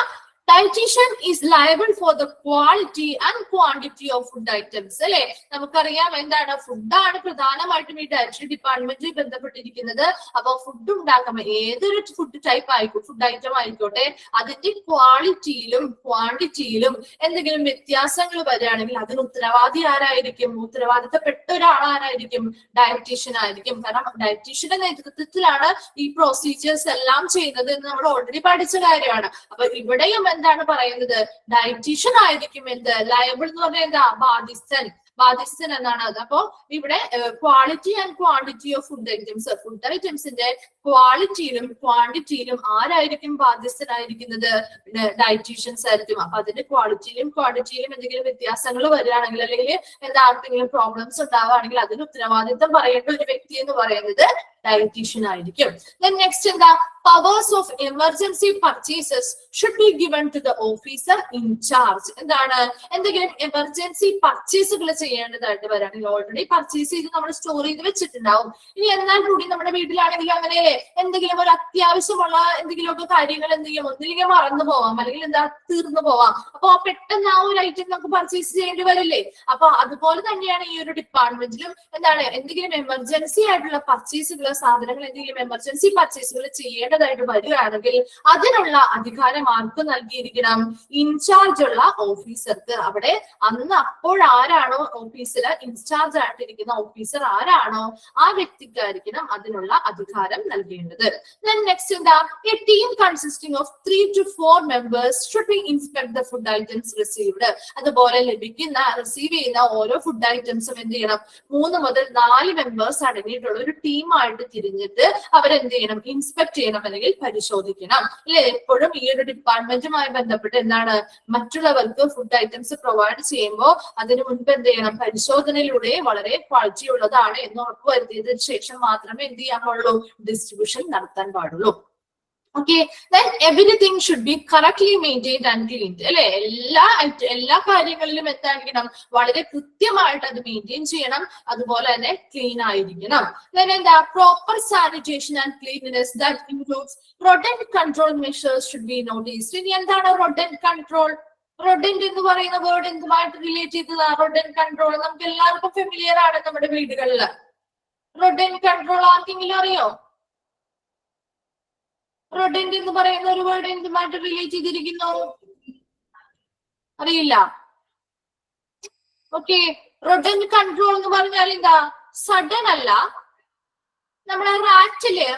Dietitian is liable for the quality and quantity of food items. അല്ലെ, നമുക്കറിയാം എന്താണ്, ഫുഡാണ് പ്രധാനമായിട്ടും ഈ ഡയറ്ററി ഡിപ്പാർട്ട്മെന്റിൽ ബന്ധപ്പെട്ടിരിക്കുന്നത്. അപ്പൊ ഫുഡ് ഉണ്ടാക്കുമ്പോൾ ഏതൊരു ഫുഡ് ടൈപ്പ് ആയിക്കോട്ടെ, ഫുഡ് ഐറ്റം ആയിക്കോട്ടെ, അതിന്റെ ക്വാളിറ്റിയിലും ക്വാണ്ടിറ്റിയിലും എന്തെങ്കിലും വ്യത്യാസങ്ങൾ വരികയാണെങ്കിൽ അതിന് ഉത്തരവാദി ആരായിരിക്കും? ഉത്തരവാദിത്തപ്പെട്ട ഒരാൾ ആരായിരിക്കും? ഡയറ്റീഷ്യൻ ആയിരിക്കും. കാരണം ഡയറ്റീഷ്യന്റെ നേതൃത്വത്തിലാണ് ഈ പ്രൊസീജിയേഴ്സ് എല്ലാം ചെയ്യുന്നത് എന്ന് നമ്മൾ ഓൾറെഡി പഠിച്ച കാര്യമാണ്. അപ്പൊ ഇവിടെയും എന്താണ് പറയുന്നത്, ഡയറ്റീഷ്യൻ ആയിരിക്കും എന്ത്, ലയബിൾ എന്ന് പറഞ്ഞാൽ എന്താ, ബാധ്യസ്ഥൻ എന്നാണ് അത്. അപ്പോ ഇവിടെ quality and quantity of food items, food ഐറ്റംസിന്റെ ക്വാളിറ്റിയിലും ക്വാണ്ടിറ്റിയിലും ആരായിരിക്കും ബാധ്യസ്ഥനായിരിക്കുന്നത്? ഡയറ്റീഷ്യൻസ് ആയിരിക്കും. അപ്പൊ അതിന്റെ ക്വാളിറ്റിയിലും ക്വാണ്ടിറ്റിയിലും എന്തെങ്കിലും വ്യത്യാസങ്ങൾ വരികയാണെങ്കിൽ, അല്ലെങ്കിൽ എന്താർക്കെങ്കിലും പ്രോബ്ലംസ് ഉണ്ടാവുകയാണെങ്കിൽ അതിന് ഉത്തരവാദിത്തം പറയേണ്ട ഒരു വ്യക്തി എന്ന് പറയുന്നത് ഡയറ്റീഷ്യൻ ആയിരിക്കും. നെക്സ്റ്റ് എന്താ, powers of emergency purchases should be given to the officer in charge. എന്താണ്, എന്തെങ്കിലും എമർജൻസി പർച്ചേസുകൾ ചെയ്യേണ്ടതായിട്ട് വരികയാണെങ്കിൽ, ഓൾറെഡി പർച്ചേസ് ചെയ്ത് നമ്മൾ സ്റ്റോർ ചെയ്ത് വെച്ചിട്ടുണ്ടാവും. ഇനി എന്നാൽ കൂടി നമ്മുടെ വീട്ടിലാണെങ്കിൽ അങ്ങനെ എന്തെങ്കിലും ഒരു അത്യാവശ്യമുള്ള എന്തെങ്കിലുമൊക്കെ കാര്യങ്ങൾ ഒന്നില്ലെങ്കിൽ മറന്നു പോവാം, അല്ലെങ്കിൽ എന്താ തീർന്നു പോവാം. അപ്പൊ പെട്ടെന്ന് ആ ഒരു ഐറ്റം നമുക്ക് പർച്ചേസ് ചെയ്യേണ്ടി വരില്ലേ? അപ്പൊ അതുപോലെ തന്നെയാണ് ഈ ഒരു ഡിപ്പാർട്ട്മെന്റിലും എന്താണ്, എന്തെങ്കിലും എമർജൻസി ആയിട്ടുള്ള പർച്ചേസുകൾ, സാധനങ്ങൾ എന്തെങ്കിലും എമർജൻസി പർച്ചേസുകൾ ചെയ്യേണ്ടതായിട്ട് വരികയാണെങ്കിൽ അതിനുള്ള അധികാരം ആർക്ക് നൽകിയിരിക്കണം? ഇൻചാർജ് ഉള്ള ഓഫീസർക്ക്. അവിടെ അപ്പോൾ ആരാണോ ഓഫീസിൽ ഇൻചാർജ് ആയിട്ടിരിക്കുന്ന ഓഫീസർ ആരാണോ ആ വ്യക്തിക്കായിരിക്കണം അതിനുള്ള അധികാരം നൽകേണ്ടത്. നെക്സ്റ്റ് എന്താ, A team consisting of 3 to 4 members should be inspect the food items received. അതുപോലെ റിസീവ് ചെയ്യുന്ന ഓരോ ഫുഡ് ഐറ്റംസും എന്ത് ചെയ്യണം, 3 മുതൽ 4 മെമ്പേഴ്സ് അടങ്ങിയിട്ടുള്ള ഒരു ടീമായിട്ട് തിരിഞ്ഞിട്ട് അവരെന്ത് ചെയ്യണം, ഇൻസ്പെക്ട് ചെയ്യണം അല്ലെങ്കിൽ പരിശോധിക്കണം. അല്ലെ, എപ്പോഴും ഈ ഒരു ഡിപ്പാർട്ട്മെന്റുമായി ബന്ധപ്പെട്ട് എന്താണ്, മറ്റുള്ളവർക്ക് ഫുഡ് ഐറ്റംസ് പ്രൊവൈഡ് ചെയ്യുമ്പോൾ അതിന് മുൻപ് എന്ത് ചെയ്യണം, പരിശോധനയിലൂടെ വളരെ ക്വാളിറ്റി ഉള്ളതാണ് എന്ന് ഉറപ്പുവരുത്തിയതിനു ശേഷം മാത്രമേ എന്ത് ചെയ്യാൻ പാടുള്ളൂ, ഡിസ്ട്രിബ്യൂഷൻ നടത്താൻ പാടുള്ളൂ. Okay, then everything should be correctly maintained and cleaned. അല്ലെ, എല്ലാ കാര്യങ്ങളിലും എന്തായിരിക്കണം, വളരെ കൃത്യമായിട്ട് അത് മെയിൻറ്റെയിൻ ചെയ്യണം, അതുപോലെ തന്നെ ക്ലീൻ ആയിരിക്കണം. Then എന്താ, proper sanitation and cleanness that includes rodent control measures should be noticed. ഇനി എന്താണ് rodent control? rodent എന്ന് പറയുന്ന വേർഡ് എന്തുമായിട്ട് റിലേറ്റ് ചെയ്തതാ? rodent control നമുക്ക് എല്ലാവർക്കും ഫെമിലിയർ ആണ് നമ്മുടെ വീടുകളിൽ. rodent control ആർക്കെങ്കിലും അറിയോ? rodent എന്ന് പറയുന്ന ഒരു വേർഡ് എന്തുമായിട്ട് റിലേറ്റ് ചെയ്തിരിക്കുന്നു? അറിയില്ല. ഓക്കെ, rodent control എന്ന് പറഞ്ഞാൽ എന്താ, സഡൻ അല്ല. നമ്മുടെ റാറ്റില്ലേ,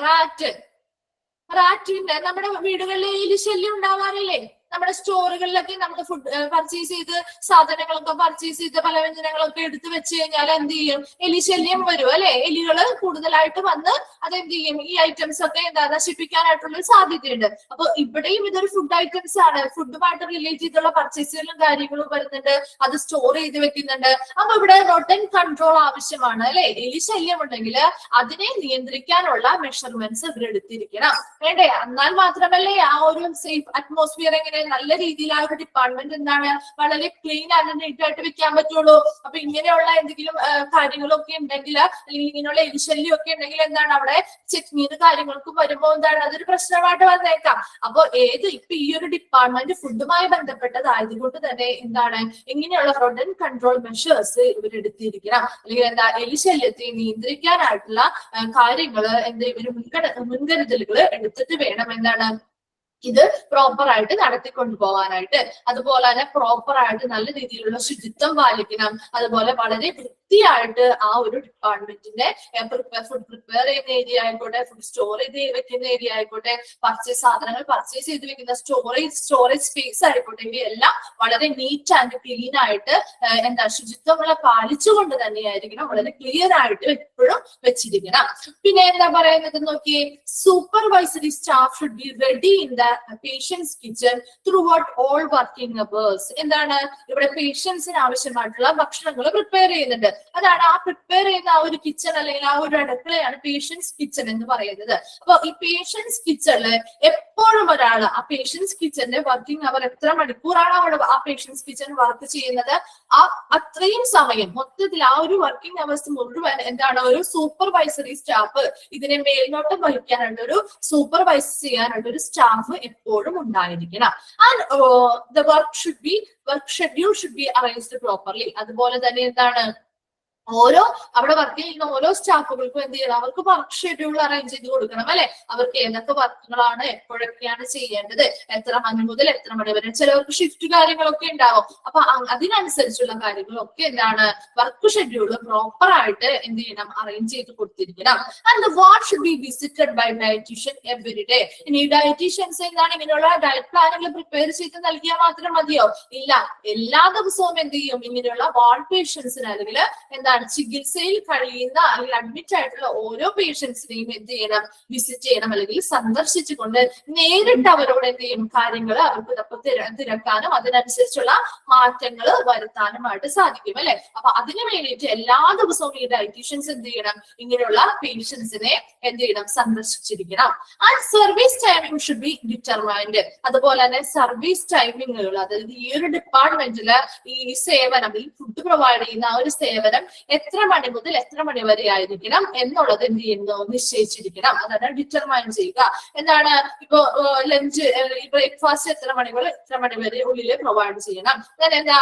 റാറ്റിന്റെ നമ്മുടെ വീടുകളിൽ എലി ശല്യം ഉണ്ടാവാറില്ലേ? നമ്മുടെ സ്റ്റോറുകളിലൊക്കെ നമുക്ക് ഫുഡ് പർച്ചേസ് ചെയ്ത് സാധനങ്ങളൊക്കെ പർച്ചേസ് ചെയ്ത് പലവ്യഞ്ജനങ്ങളൊക്കെ എടുത്തു വെച്ച് കഴിഞ്ഞാൽ എന്ത് ചെയ്യും, എലി ശല്യം വരും അല്ലെ. എലികള് കൂടുതലായിട്ട് വന്ന് അതെന്ത് ചെയ്യും, ഈ ഐറ്റംസ് ഒക്കെ എന്താ നശിപ്പിക്കാനായിട്ടുള്ള സാധ്യതയുണ്ട്. അപ്പൊ ഇവിടെയും ഇതൊരു ഫുഡ് ഐറ്റംസ് ആണ്, ഫുഡുമായിട്ട് റിലേറ്റ് ചെയ്തുള്ള പർച്ചേസുകളും കാര്യങ്ങളും വരുന്നുണ്ട്, അത് സ്റ്റോർ ചെയ്ത് വെക്കുന്നുണ്ട്. അപ്പൊ ഇവിടെ rodent കൺട്രോൾ ആവശ്യമാണ് അല്ലെ. എലി ശല്യം ഉണ്ടെങ്കിൽ അതിനെ നിയന്ത്രിക്കാനുള്ള മെഷർമെന്റ്സ് ഇവിടെ എടുത്തിരിക്കണം വേണ്ടേ? എന്നാൽ മാത്രമല്ലേ ആ ഒരു സേഫ് അറ്റ്മോസ്ഫിയർ എങ്ങനെ നല്ല രീതിയിൽ ആ ഒരു ഡിപ്പാർട്ട്മെന്റ് എന്താണ് വളരെ ക്ലീൻ ആൻഡ് നീറ്റ് ആയിട്ട് വെക്കാൻ പറ്റുള്ളൂ. അപ്പൊ ഇങ്ങനെയുള്ള എന്തെങ്കിലും കാര്യങ്ങളൊക്കെ ഉണ്ടെങ്കിൽ, അല്ലെങ്കിൽ ഇങ്ങനെയുള്ള എലിശല്യം ഒക്കെ ഉണ്ടെങ്കിൽ എന്താണ്, അവിടെ ചെക്കിങ് കാര്യങ്ങൾക്കും വരുമ്പോൾ എന്താണ് അതൊരു പ്രശ്നമായിട്ട് വന്നേക്കാം. അപ്പൊ ഇപ്പൊ ഈ ഒരു ഡിപ്പാർട്ട്മെന്റ് ഫുഡുമായി ബന്ധപ്പെട്ടതായതുകൊണ്ട് തന്നെ എന്താണ്, ഇങ്ങനെയുള്ള rodent കൺട്രോൾ മെഷേഴ്സ് ഇവരെടുത്തിരിക്കണം. അല്ലെങ്കിൽ എന്താ, എലിശല്യത്തെ നിയന്ത്രിക്കാനായിട്ടുള്ള കാര്യങ്ങള് ഇവര് മുൻകരുതലുകൾ എടുത്തിട്ട് വേണം എന്താണ് ഇത് പ്രോപ്പർ ആയിട്ട് നടത്തിക്കൊണ്ടു പോകാനായിട്ട്. അതുപോലെ തന്നെ പ്രോപ്പർ ആയിട്ട് നല്ല രീതിയിലുള്ള ശുചിത്വം പാലിക്കണം. അതുപോലെ വളരെ വൃത്തിയായിട്ട് ആ ഒരു ഡിപ്പാർട്ട്മെന്റിന്റെ ഫുഡ് പ്രിപ്പയർ ചെയ്യുന്ന ഏരിയ ആയിക്കോട്ടെ, ഫുഡ് സ്റ്റോർ ചെയ്ത് വെക്കുന്ന ഏരിയ ആയിക്കോട്ടെ, സാധനങ്ങൾ പർച്ചേസ് ചെയ്ത് വെക്കുന്ന സ്റ്റോറേജ് സ്പേസ് ആയിക്കോട്ടെ, ഇവയെല്ലാം വളരെ നീറ്റ് ആൻഡ് ക്ലീൻ ആയിട്ട് ശുചിത്വങ്ങളെ പാലിച്ചുകൊണ്ട് തന്നെയായിരിക്കണം, വളരെ ക്ലിയർ ആയിട്ട് എപ്പോഴും വെച്ചിരിക്കണം. പിന്നെ എന്താ പറയുന്നത് നോക്കിയേ, supervisory staff should be ready in the patients kitchen throughout all working hours. എന്താണ് ഇവിടെ പേഷ്യൻസിന് ആവശ്യമായിട്ടുള്ള ഭക്ഷണങ്ങൾ പ്രിപ്പയർ ചെയ്യുന്നുണ്ട്. അതാണ് ആ പ്രിപ്പയർ ചെയ്യുന്ന ആ ഒരു കിച്ചൺ അല്ലെങ്കിൽ ആ ഒരു അടുക്കളയാണ് പേഷ്യൻസ് കിച്ചൺ എന്ന് പറയുന്നത്. അപ്പൊ ഈ പേഷ്യൻസ് കിച്ചണില് എപ്പോഴും ഒരാൾ ആ പേഷ്യൻസ് കിച്ചണിന്റെ വർക്കിംഗ് അവർ എത്ര മണിക്കൂറാണ് അവിടെ ആ പേഷ്യൻസ് കിച്ചൺ വർക്ക് ചെയ്യുന്നത്, അത്രയും സമയം മൊത്തത്തിൽ ആ ഒരു വർക്കിംഗ് അവേഴ്സ് മുഴുവൻ എന്താണ് ഒരു സൂപ്പർവൈസറി സ്റ്റാഫ്, ഇതിനെ മേൽനോട്ടം വഹിക്കാനുള്ള ഒരു സൂപ്പർവൈസ് ചെയ്യാനുള്ള ഒരു സ്റ്റാഫ് എപ്പോഴും ഉണ്ടായിരിക്കണം. And the work schedule should be arranged properly. അതുപോലെ തന്നെ എന്താണ് അവിടെ വർക്ക് ചെയ്യുന്ന ഓരോ സ്റ്റാഫുകൾക്കും എന്ത് ചെയ്യണം, അവർക്ക് വർക്ക് ഷെഡ്യൂൾ അറേഞ്ച് ചെയ്ത് കൊടുക്കണം അല്ലെ. അവർക്ക് ഏതൊക്കെ വർക്കുകളാണ് എപ്പോഴൊക്കെയാണ് ചെയ്യേണ്ടത്, എത്ര മണി മുതൽ എത്ര മണി വരെ, ചിലവർക്ക് ഷിഫ്റ്റ് കാര്യങ്ങളൊക്കെ ഉണ്ടാവും. അപ്പൊ അതിനനുസരിച്ചുള്ള കാര്യങ്ങളൊക്കെ എന്താണ് വർക്ക് ഷെഡ്യൂൾ പ്രോപ്പർ ആയിട്ട് എന്ത് ചെയ്യണം, അറേഞ്ച് ചെയ്ത് കൊടുത്തിരിക്കണം. And what should be visited by dietitian every day. ഇനി ഡയറ്റീഷ്യൻസ് എന്താണ് ഇങ്ങനെയുള്ള ഡയറ്റ് പ്ലാനുകൾ പ്രിപ്പയർ ചെയ്ത് നൽകിയാൽ മാത്രം മതിയോ? ഇല്ല, എല്ലാ ദിവസവും എന്ത് ചെയ്യും, ഇങ്ങനെയുള്ള വാർഡ് പേഷ്യൻസിന് അല്ലെങ്കിൽ എന്താണ് ചികിത്സയിൽ കഴിയുന്ന അല്ലെങ്കിൽ അഡ്മിറ്റ് ആയിട്ടുള്ള ഓരോ പേഷ്യൻസിനെയും എന്ത് ചെയ്യണം, വിസിറ്റ് ചെയ്യണം അല്ലെങ്കിൽ സന്ദർശിച്ചുകൊണ്ട് നേരിട്ട് അവരോട് എന്ത് ചെയ്യും, കാര്യങ്ങൾ അവർക്ക് തിരക്കാനും അതിനനുസരിച്ചുള്ള മാറ്റങ്ങൾ വരുത്താനുമായിട്ട് സാധിക്കും അല്ലെ. അപ്പൊ അതിനു വേണ്ടിയിട്ട് എല്ലാ ദിവസവും ഈ ഡയറ്റീഷ്യൻസ് എന്ത് ചെയ്യണം, ഇങ്ങനെയുള്ള പേഷ്യൻസിനെ എന്ത് ചെയ്യണം, സന്ദർശിച്ചിരിക്കണം. And service timing should be determined. അതുപോലെ തന്നെ സർവീസ് ടൈമിങ്ങുകൾ, അതായത് ഈ ഒരു ഡിപ്പാർട്ട്മെന്റില് ഈ സേവനം, ഈ ഫുഡ് പ്രൊവൈഡ് ചെയ്യുന്ന ആ ഒരു സേവനം എത്ര മണി മുതൽ എത്ര മണി വരെ ആയിരിക്കണം എന്നുള്ളത് എന്ത് ചെയ്യുന്നു, നിശ്ചയിച്ചിരിക്കണം. അതാണ് ഡിറ്റർമൈൻ ചെയ്യുക. എന്താണ് ഇപ്പോ ലഞ്ച് ബ്രേക്ക്ഫാസ്റ്റ് എത്ര മണി മുതൽ ഇത്ര മണി വരെ ഉള്ളിൽ പ്രൊവൈഡ് ചെയ്യണം. എന്താ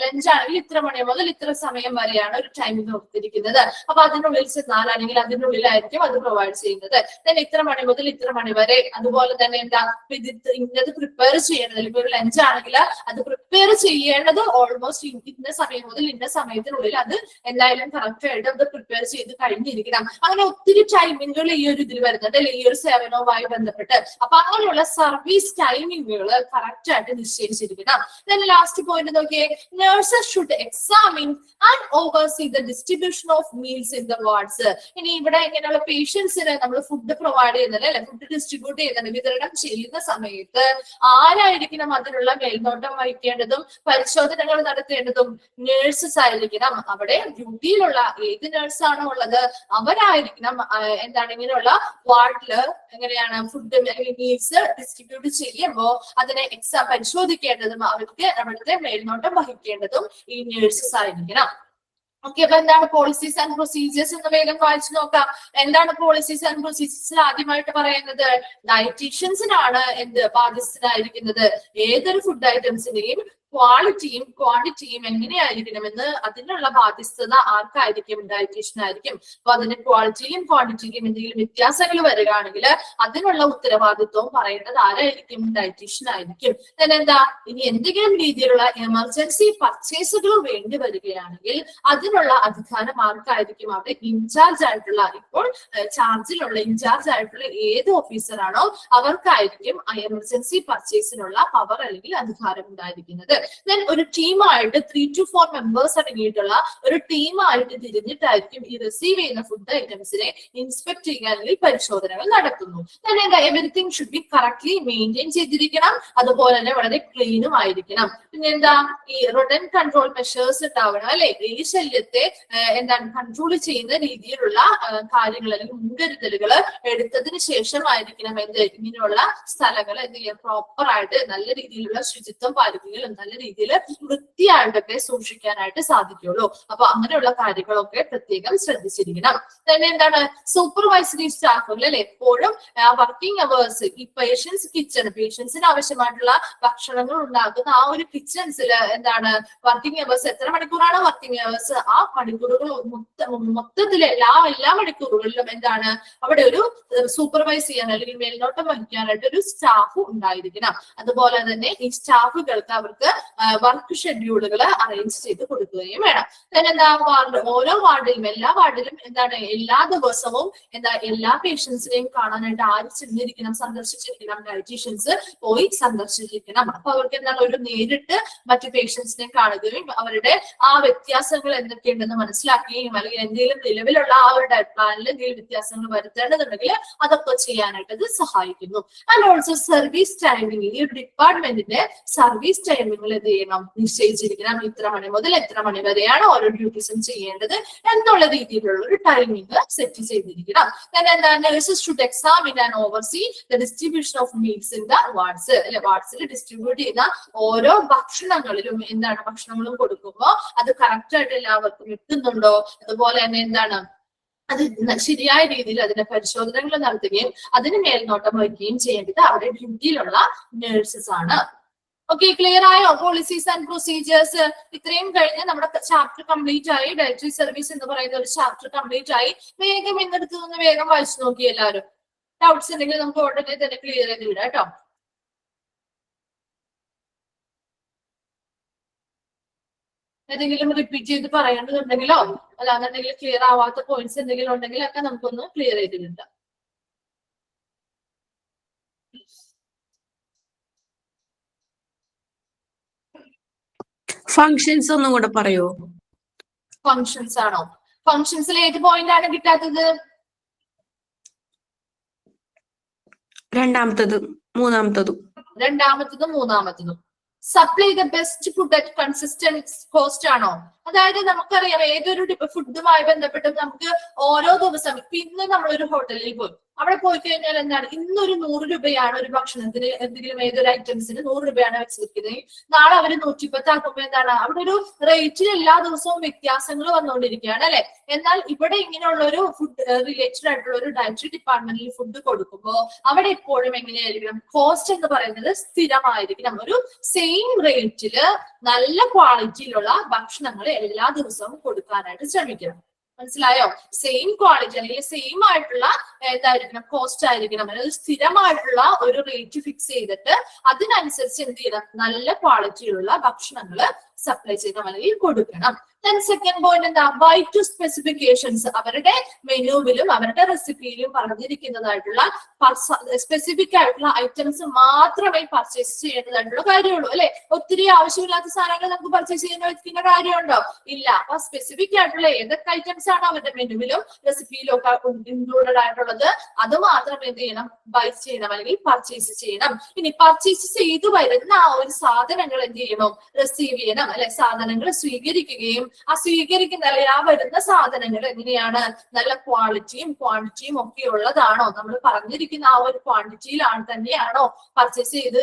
ലഞ്ച് ആണെങ്കിൽ ഇത്ര മണി മുതൽ ഇത്ര സമയം വരെയാണ് ഒരു ടൈമിംഗ് കൊടുത്തിരിക്കുന്നത്. അപ്പൊ അതിനുള്ളിൽ ചെന്നാലാണെങ്കിൽ അതിനുള്ളിലായിരിക്കും അത് പ്രൊവൈഡ് ചെയ്യുന്നത്. ഇത്ര മണി മുതൽ ഇത്ര മണി വരെ. അതുപോലെ തന്നെ എന്താ ഇന്നത് പ്രിപ്പയർ ചെയ്യേണ്ടത്, ഇപ്പൊ ഒരു ലഞ്ച് ആണെങ്കിൽ അത് പ്രിപ്പയർ ചെയ്യേണ്ടത് ഓൾമോസ്റ്റ് ഇന്ന സമയം മുതൽ ഇന്ന സമയത്തിനുള്ളിൽ അത് എന്തായാലും കറക്റ്റ് ആയിട്ട് അത് പ്രിപ്പയർ ചെയ്ത് കഴിഞ്ഞിരിക്കണം. അങ്ങനെ ഒത്തിരി ടൈമിങ്ങുകൾ ഈ ഒരു ഇതിൽ വരുന്നുണ്ട് അല്ലെ, ഈ ഒരു സേവനവുമായി ബന്ധപ്പെട്ട്. അപ്പൊ അങ്ങനെയുള്ള സർവീസ് ടൈമിങ്ങുകൾ കറക്റ്റ് ആയിട്ട് നിശ്ചയിച്ചിരിക്കണം. ലാസ്റ്റ് പോയിന്റ് നോക്കിയേ, nurses should examine and oversee the distribution of meals in the wards. ഇനി ഇവിടെ ഇങ്ങനെയുള്ള പേഷ്യൻസിന് നമ്മൾ ഫുഡ് പ്രൊവൈഡ് ചെയ്യുന്നത് അല്ലെ, ഫുഡ് ഡിസ്ട്രിബ്യൂട്ട് ചെയ്യുന്നത്, വിതരണം ചെയ്യുന്ന സമയത്ത് ആരായിരിക്കണം അതിനുള്ള മേൽനോട്ടം വഹിക്കേണ്ടതും പരിശോധനകൾ നടത്തേണ്ടതും? നേഴ്സസ് ആയിരിക്കണം. അവിടെ ഡ്യൂട്ടിയിലുള്ള ഏത് നഴ്സാണോ ഉള്ളത് അവരായിരിക്കണം എന്താണ് ഇങ്ങനെയുള്ള വാർഡില് എങ്ങനെയാണ് ഫുഡ് മീൽസ് ഡിസ്ട്രിബ്യൂട്ട് ചെയ്യുമ്പോൾ അതിനെ പരിശോധിക്കേണ്ടതും അവർക്ക് അവിടുത്തെ മേൽനോട്ടം വഹിക്കേണ്ടതും ഈ നഴ്സസ് ആയിരിക്കണം. ഓക്കെ, അപ്പൊ എന്താണ് പോളിസീസ് ആൻഡ് പ്രൊസീജിയേഴ്സ് എന്ന് വേഗം വായിച്ചു നോക്കാം. എന്താണ് പോളിസീസ് ആൻഡ് പ്രൊസീജിയേഴ്സ്? ആദ്യമായിട്ട് പറയുന്നത് ഡയറ്റീഷ്യൻസിനാണ് എന്ത് ബാധ്യസ്ഥനായിരിക്കുന്നത്. ഏതൊരു ഫുഡ് ഐറ്റംസിന്റെയും ക്വാളിറ്റിയും ക്വാണ്ടിറ്റിയും എങ്ങനെയായിരിക്കണമെന്ന് അതിനുള്ള ബാധ്യസ്ഥത ആർക്കായിരിക്കും? ഡയറ്റീഷ്യനായിരിക്കും. അപ്പൊ അതിന്റെ ക്വാളിറ്റിയിലും ക്വാണ്ടിറ്റിയിലും എന്തെങ്കിലും വ്യത്യാസങ്ങൾ വരികയാണെങ്കിൽ അതിനുള്ള ഉത്തരവാദിത്വം പറയേണ്ടത് ആരായിരിക്കും? ഡയറ്റീഷ്യനായിരിക്കും. എന്താ ഇനി എന്തെങ്കിലും രീതിയിലുള്ള എമർജൻസി പർച്ചേസുകൾ വേണ്ടി വരികയാണെങ്കിൽ അതിനുള്ള അധികാരം ആർക്കായിരിക്കും? അവിടെ ഇൻചാർജ് ആയിട്ടുള്ള, ഇപ്പോൾ ചാർജിലുള്ള ഇൻചാർജ് ആയിട്ടുള്ള ഏത് ഓഫീസറാണോ അവർക്കായിരിക്കും ആ എമർജൻസി പർച്ചേസിനുള്ള പവർ അല്ലെങ്കിൽ അധികാരം ഉണ്ടായിരിക്കുന്നത്. ഒരു ടീമായിട്ട് 3 to 4 മെമ്പേഴ്സ് അടങ്ങിയിട്ടുള്ള ഒരു ടീമായിട്ട് തിരിഞ്ഞിട്ടായിരിക്കും ഈ റിസീവ് ചെയ്യുന്ന ഫുഡ് ഐറ്റംസിനെ ഇൻസ്പെക്ട് ചെയ്യാൻ അല്ലെങ്കിൽ പരിശോധനകൾ നടത്തുന്നു. Everything should be correctly maintain ചെയ്തിരിക്കണം. അതുപോലെ തന്നെ വളരെ ക്ലീനും ആയിരിക്കണം. പിന്നെ എന്താ ഈ റൊഡന്റ് കൺട്രോൾ മെഷേഴ്സ് ഉണ്ടാവണം അല്ലെ. ഈ ശല്യത്തെ എന്താണ് കൺട്രോൾ ചെയ്യുന്ന രീതിയിലുള്ള കാര്യങ്ങൾ അല്ലെങ്കിൽ മുൻകരുതലുകൾ എടുത്തതിന് ശേഷമായിരിക്കണം ഇങ്ങനെയുള്ള സ്ഥലങ്ങൾ എന്ത് ചെയ്യാൻ പ്രോപ്പർ ആയിട്ട് നല്ല രീതിയിലുള്ള ശുചിത്വം പാലിക്കുകയും നല്ല രീതിയിൽ വൃത്തിയായിട്ടൊക്കെ സൂക്ഷിക്കാനായിട്ട് സാധിക്കുള്ളൂ. അപ്പൊ അങ്ങനെയുള്ള കാര്യങ്ങളൊക്കെ പ്രത്യേകം ശ്രദ്ധിച്ചിരിക്കണം. തന്നെ എന്താണ് സൂപ്പർവൈസറി സ്റ്റാഫുകൾ അല്ലെ, എപ്പോഴും വർക്കിംഗ് അവേഴ്സ് ഈ പേഷ്യൻസിന് ആവശ്യമായിട്ടുള്ള ഭക്ഷണങ്ങൾ ഉണ്ടാക്കുന്ന ആ ഒരു കിച്ചൺസിൽ എന്താണ് വർക്കിംഗ് അവേഴ്സ് എത്ര മണിക്കൂറാണ് വർക്കിംഗ് അവേഴ്സ്, ആ മണിക്കൂറുകൾ മൊത്തത്തിൽ എല്ലാ മണിക്കൂറുകളിലും എന്താണ് അവിടെ ഒരു സൂപ്പർവൈസ് ചെയ്യാൻ അല്ലെങ്കിൽ മേൽനോട്ടം വഹിക്കാനായിട്ട് ഒരു സ്റ്റാഫ് ഉണ്ടായിരിക്കണം. അതുപോലെ തന്നെ ഈ സ്റ്റാഫുകൾക്ക് അവർക്ക് വർക്ക് ഷെഡ്യൂളുകൾ അറേഞ്ച് ചെയ്ത് കൊടുക്കുകയും വേണം. എന്താ ഓരോ വാർഡിലും എല്ലാ വാർഡിലും എന്താണ് എല്ലാ ദിവസവും എല്ലാ പേഷ്യൻസിനെയും കാണാനായിട്ട് ആര് ചെന്നിരിക്കണം, സന്ദർശിച്ചിരിക്കണം, ഡയറ്റീഷ്യൻസ് പോയി സന്ദർശിച്ചിരിക്കണം. അപ്പൊ അവർക്ക് എന്താണ് ഒരു നേരിട്ട് മറ്റു പേഷ്യൻസിനെ കാണുകയും അവരുടെ ആ വ്യത്യാസങ്ങൾ എന്തൊക്കെയുണ്ടെന്ന് മനസ്സിലാക്കുകയും അല്ലെങ്കിൽ എന്തെങ്കിലും നിലവിലുള്ള ആ ഒരു ഡയറ്റ് പ്ലാനിൽ എന്തെങ്കിലും വ്യത്യാസങ്ങൾ വരുത്തേണ്ടതുണ്ടെങ്കിൽ അതൊക്കെ ചെയ്യാനായിട്ട് ഇത് സഹായിക്കുന്നു. ആൻഡ് ഓൾസോ സർവീസ് ടൈമിംഗ്, ഈ ഒരു ഡിപ്പാർട്ട്മെന്റിന്റെ സർവീസ് ടൈമിംഗിൽ എന്ത് ചെയ്യണം, നിശ്ചയിച്ചിരിക്കണം. ഇത്ര മണി മുതൽ എത്ര മണി വരെയാണ് ഓരോ ഡ്യൂട്ടീസും ചെയ്യേണ്ടത് എന്നുള്ള രീതിയിലുള്ള ഒരു ടൈമിംഗ് സെറ്റ് ചെയ്തിരിക്കണം. Nurses should examine and oversee the distribution of meals in the wards. അല്ലെ, വാർഡ്സിൽ ഡിസ്ട്രിബ്യൂട്ട് ചെയ്യുന്ന ഓരോ ഭക്ഷണങ്ങളിലും എന്താണ് ഭക്ഷണങ്ങളും കൊടുക്കുമ്പോൾ അത് കറക്റ്റ് ആയിട്ട് എല്ലാവർക്കും എത്തുന്നുണ്ടോ, അതുപോലെ തന്നെ എന്താണ് അത് ശരിയായ രീതിയിൽ അതിന്റെ പരിശോധനകൾ നടത്തുകയും അതിന് മേൽനോട്ടം വയ്ക്കുകയും ചെയ്യേണ്ടത് അവിടെ ഡ്യൂട്ടിയിലുള്ള നഴ്സസ് ആണ്. ഓക്കെ, ക്ലിയർ ആയോ? പോളിസീസ് ആൻഡ് പ്രൊസീജിയേഴ്സ് ഇത്രയും കഴിഞ്ഞ് നമ്മുടെ ചാപ്റ്റർ കംപ്ലീറ്റ് ആയി. ഡയറ്ററി സർവീസ് എന്ന് പറയുന്ന ഒരു ചാപ്റ്റർ കംപ്ലീറ്റ് ആയി. വേഗം ഇന്നെടുത്ത് നിന്ന് വേഗം വായിച്ചു നോക്കി എല്ലാവരും. ഡൗട്ട്സ് ഉണ്ടെങ്കിൽ നമുക്ക് ഉടനെ തന്നെ ക്ലിയർ ചെയ്ത് വിടാം കേട്ടോ. ഏതെങ്കിലും റിപ്പീറ്റ് ചെയ്ത് പറയേണ്ടതുണ്ടെങ്കിലോ അല്ലാന്നുണ്ടെങ്കിൽ ക്ലിയർ ആവാത്ത പോയിന്റ്സ് എന്തെങ്കിലും ഉണ്ടെങ്കിൽ ഒക്കെ നമുക്കൊന്ന് ക്ലിയർ ചെയ്ത് കിട്ടാം. ഫങ്ഷൻസ് ഒന്നും കൂടെ പറയോ? ഫങ്ഷൻസ് ആണോ? ഫങ്ഷൻസിൽ ഏത് പോയിന്റ് ആണ് കിട്ടാത്തത്? രണ്ടാമത്തതും മൂന്നാമത്തതും. Supply the best food at consistent cost ആണോ? അതായത് നമുക്കറിയാം ഏതൊരു ഫുഡുമായി ബന്ധപ്പെട്ടും നമുക്ക് ഓരോ ദിവസം ഇപ്പൊ ഇന്ന് നമ്മളൊരു ഹോട്ടലിൽ പോയി അവിടെ പോയി കഴിഞ്ഞാൽ എന്താണ് ഇന്നൊരു 100 രൂപയാണ് ഒരു ഭക്ഷണത്തിന് എന്തെങ്കിലും ഏതൊരു ഐറ്റംസിന് 100 രൂപയാണ് വെച്ചിരിക്കുന്നത്. നാളെ അവര് 110 ആക്കുമ്പോൾ എന്താണ് അവിടെ ഒരു റേറ്റിൽ എല്ലാ ദിവസവും വ്യത്യാസങ്ങൾ വന്നുകൊണ്ടിരിക്കുകയാണ് അല്ലെ. എന്നാൽ ഇവിടെ ഇങ്ങനെയുള്ള ഒരു ഫുഡ് റിലേറ്റഡ് ആയിട്ടുള്ള ഒരു ഡയറ്ററി ഡിപ്പാർട്ട്മെന്റിൽ ഫുഡ് കൊടുക്കുമ്പോൾ അവിടെ എപ്പോഴും എങ്ങനെയായിരിക്കണം, കോസ്റ്റ് എന്ന് പറയുന്നത് സ്ഥിരമായിരിക്കണം. ഒരു സെയിം റേറ്റില് നല്ല ക്വാളിറ്റിയിലുള്ള ഭക്ഷണങ്ങൾ എല്ലാ ദിവസവും കൊടുക്കാനായിട്ട് ശ്രമിക്കണം. മനസ്സിലായോ? സെയിം ക്വാളിറ്റി അല്ലെങ്കിൽ സെയിം ആയിട്ടുള്ള എന്തായിരിക്കണം, കോസ്റ്റ് ആയിരിക്കണം. അതായത് സ്ഥിരമായിട്ടുള്ള ഒരു റേറ്റ് ഫിക്സ് ചെയ്തിട്ട് അതിനനുസരിച്ച് എന്ത് ചെയ്യണം, നല്ല ക്വാളിറ്റിയിലുള്ള ഭക്ഷണങ്ങൾ സപ്ലൈ ചെയ്യണം അല്ലെങ്കിൽ കൊടുക്കണം. സെക്കൻഡ് പോയിന്റ് എന്താ, ബൈ ടു സ്പെസിഫിക്കേഷൻസ്. അവരുടെ മെനുവിലും അവരുടെ റെസിപ്പിയിലും പറഞ്ഞിരിക്കുന്നതായിട്ടുള്ള സ്പെസിഫിക് ആയിട്ടുള്ള ഐറ്റംസ് മാത്രമേ പർച്ചേസ് ചെയ്യേണ്ടതായിട്ടുള്ള കാര്യമുള്ളൂ അല്ലെ. ഒത്തിരി ആവശ്യമില്ലാത്ത സാധനങ്ങൾ നമുക്ക് പർച്ചേസ് ചെയ്യുന്ന കാര്യമുണ്ടോ? ഇല്ല. അപ്പൊ സ്പെസിഫിക് ആയിട്ടുള്ള ഏതൊക്കെ ഐറ്റംസ് ആണ് അവരുടെ മെനുവിലും റെസിപ്പിയിലും ഒക്കെ ഇൻക്ലൂഡഡ് ആയിട്ടുള്ളത് അത് മാത്രം എന്ത് ചെയ്യണം, ബൈ ചെയ്യണം അല്ലെങ്കിൽ പർച്ചേസ് ചെയ്യണം. ഇനി പർച്ചേസ് ചെയ്തു വരുന്ന ആ ഒരു സാധനങ്ങൾ എന്ത് ചെയ്യണം, റിസീവ് ചെയ്യണം അല്ലെ. സാധനങ്ങൾ സ്വീകരിക്കുകയും ആ സ്വീകരിക്കുന്ന അല്ലെങ്കിൽ ആ വരുന്ന സാധനങ്ങൾ എങ്ങനെയാണ്, നല്ല ക്വാളിറ്റിയും ക്വാണ്ടിറ്റിയും ഒക്കെ ഉള്ളതാണോ, നമ്മൾ പറഞ്ഞിരിക്കുന്ന ആ ഒരു ക്വാണ്ടിറ്റിയിലാണ് തന്നെയാണോ പർച്ചേസ് ചെയ്ത്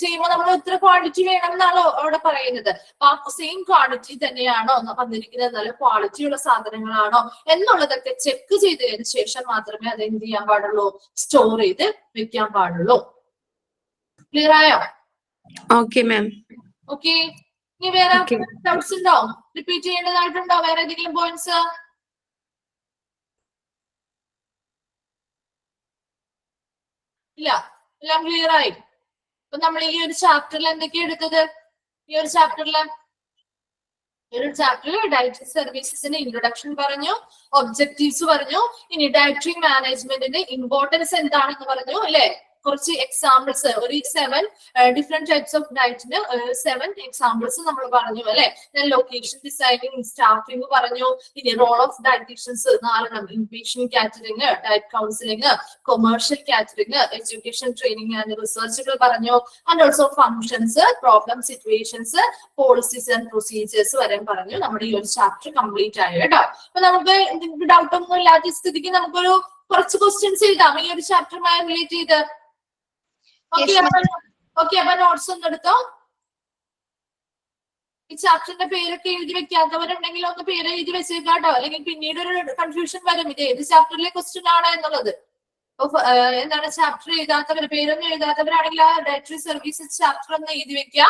ചെയ്യുമ്പോൾ നമ്മൾ ഇത്ര ക്വാണ്ടിറ്റി വേണം എന്നാണോ അവിടെ പറയുന്നത്. അപ്പൊ സെയിം ക്വാണ്ടിറ്റി തന്നെയാണോ വന്നിരിക്കുന്നത്, നല്ല ക്വാളിറ്റിയുള്ള സാധനങ്ങളാണോ എന്നുള്ളതൊക്കെ ചെക്ക് ചെയ്തതിന് ശേഷം മാത്രമേ അത് എന്ത് ചെയ്യാൻ പാടുള്ളൂ, സ്റ്റോർ ചെയ്ത് വെക്കാൻ പാടുള്ളൂ. ക്ലിയർ ആയോ? Okay ma'am. ഓക്കെ, ഇനി വേറെ ഡൗട്ട്സ് ഉണ്ടോ? റിപ്പീറ്റ് ചെയ്യേണ്ടതായിട്ടുണ്ടോ വേറെ ഏതെങ്കിലും പോയിന്റ്സ്? ഇല്ല, എല്ലാം ക്ലിയർ ആയി. അപ്പൊ നമ്മൾ ഈ ഒരു ചാപ്റ്ററിൽ എന്തൊക്കെയാ എടുത്തത്? ഈ ഒരു ചാപ്റ്ററിൽ ഡയറ്ററി സർവീസസിന്റെ ഇൻട്രൊഡക്ഷൻ പറഞ്ഞു, ഒബ്ജക്റ്റീവ്സ് പറഞ്ഞു, ഇനി ഡയറ്ററി മാനേജ്മെന്റിന്റെ ഇമ്പോർട്ടൻസ് എന്താണെന്ന് പറഞ്ഞു അല്ലെ. കുറച്ച് എക്സാമ്പിൾസ്, ഒരു 7 ഡിഫറെന്റ് ടൈപ്സ് ഓഫ് ഡയറ്റിന് 7 എക്സാമ്പിൾസ് നമ്മൾ പറഞ്ഞു അല്ലെ. ലൊക്കേഷൻ ഡിസൈനിങ്, സ്റ്റാഫിംഗ് പറഞ്ഞു. ഇനി role of dietitians 4 inpatient catering, diet counselling, commercial catering, education training and റിസർച്ചുകൾ പറഞ്ഞു. And also functions, problem situations, policies and procedures വരെ പറഞ്ഞു. നമ്മുടെ ഈ ഒരു ചാപ്റ്റർ കംപ്ലീറ്റ് ആയി കേട്ടോ. അപ്പൊ നമുക്ക് ഡൗട്ട് ഒന്നും ഇല്ലാത്ത സ്ഥിതിക്ക് നമുക്കൊരു കുറച്ച് ക്വസ്റ്റ്യൻസ് എഴുതാം ഈ ഒരു ചാപ്റ്ററുമായി റിലേറ്റ് ചെയ്ത്. ഓക്കെ, അപ്പൊ നോട്ട്സ് ഒന്ന് എടുത്തോ. ഈ ചാപ്റ്ററിന്റെ പേരൊക്കെ എഴുതി വെക്കാത്തവരുണ്ടെങ്കിൽ ഒന്ന് പേര് എഴുതി വെച്ചേക്കാട്ടോ, അല്ലെങ്കിൽ പിന്നീട് ഒരു കൺഫ്യൂഷൻ വരും ഇത് ഏത് ചാപ്റ്ററിലെ ക്വസ്റ്റ്യൻ ആണ് എന്നുള്ളത്. എന്താണ് ചാപ്റ്റർ എഴുതാത്തവർ, പേരൊന്നും എഴുതാത്തവരാണെങ്കിൽ ആ ഡയറ്ററി സർവീസസ് ചാപ്റ്റർ ഒന്ന് എഴുതി വെക്കുക.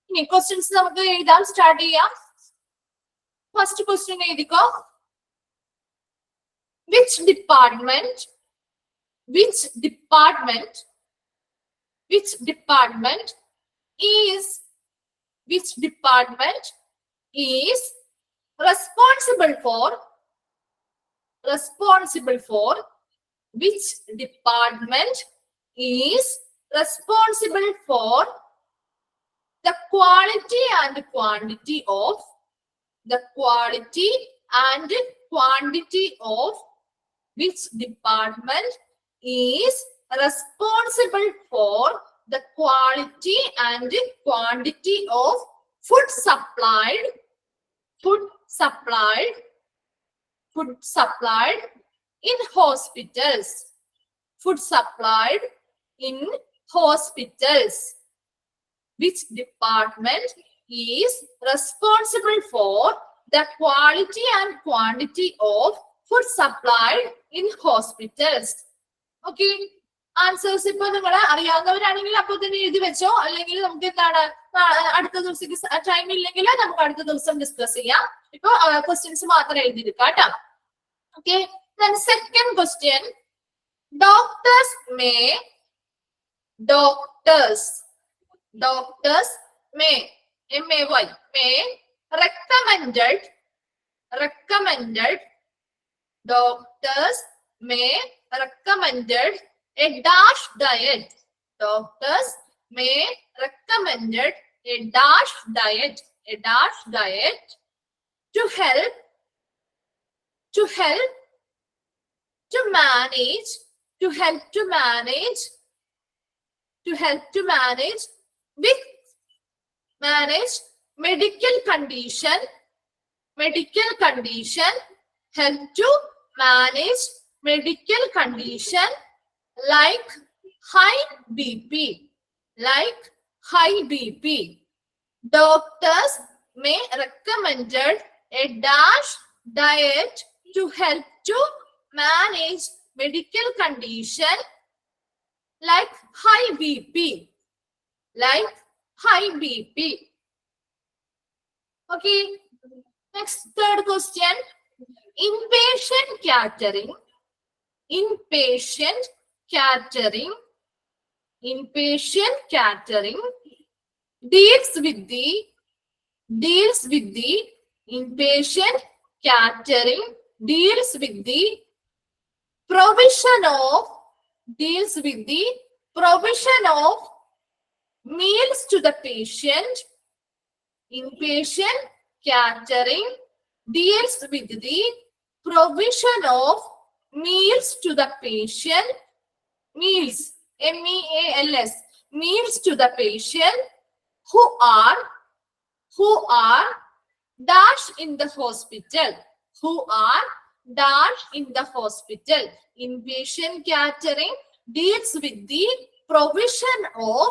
ഇനി ക്വസ്റ്റ്യൻസ് നമുക്ക് എഴുതാം, സ്റ്റാർട്ട് ചെയ്യാം. ഫസ്റ്റ് ക്വസ്റ്റ്യൻ എഴുതിക്കോ. Which department is which department is responsible for which department is responsible for the quality and quantity of which department is responsible for the quality and quantity of food supplied in hospitals. Food supplied in hospitals. Which department is responsible for the quality and quantity of food supplied in hospitals? Okay. Answers ഇപ്പൊ നിങ്ങൾ അറിയാവുന്നവരാണെങ്കിൽ അപ്പൊ തന്നെ എഴുതി വെച്ചോ, അല്ലെങ്കിൽ നമുക്ക് എന്താണ് അടുത്ത ദിവസം ടൈം ഇല്ലെങ്കിൽ നമുക്ക് അടുത്ത ദിവസം ഡിസ്കസ് ചെയ്യാം. ഇപ്പൊ ക്വസ്റ്റ്യൻസ് മാത്രം എഴുതിയെടുക്കാം കേട്ടോ. Okay. Second question, doctors may recommended doctors may recommended a dash diet. Doctors may recommended a dash diet to help manage medical condition, help to manage medical condition like high BP. Doctors may recommended a dash diet to help to manage medical condition like high BP. Okay. Next, third question. Inpatient catering deals with the inpatient catering deals with the provision of meals to the patient. Inpatient catering deals with the provision of meals to the patient. Meals, MEALS, meals to the patient who are dash in the hospital. Inpatient catering deals with the provision of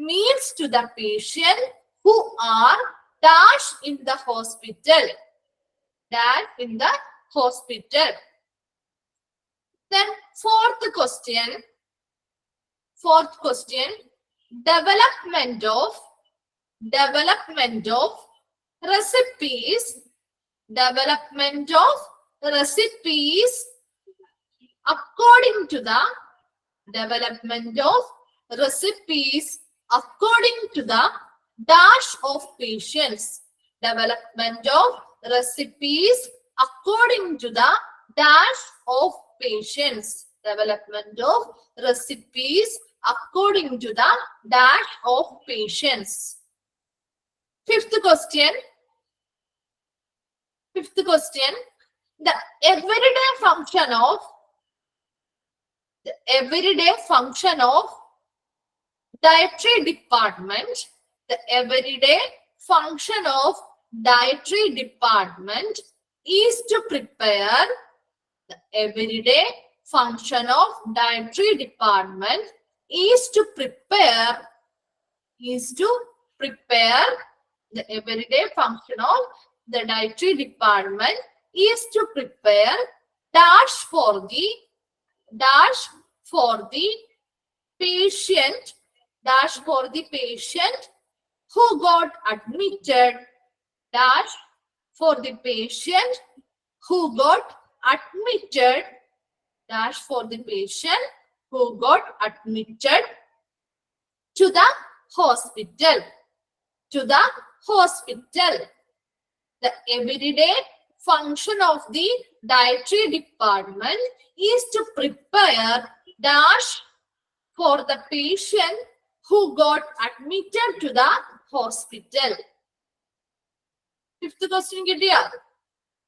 meals to the patient who are dash in the hospital. Then fourth question, development of recipes according to the dash of patients. Development of recipes according to the dash of patients. Development of recipes according to the dash of patients. Fifth question. The everyday function of dietary department. The everyday function of dietary department is to prepare. The everyday function of dietary department is to prepare. The everyday function of the dietary department is to prepare dash for the patient who got admitted. Dash for the patient who got admitted. Dash for the patient who got admitted to the hospital. hospital. The everyday function of the dietary department is to prepare dash for the patient who got admitted to the hospital. Fifth question കിട്ടിയോ?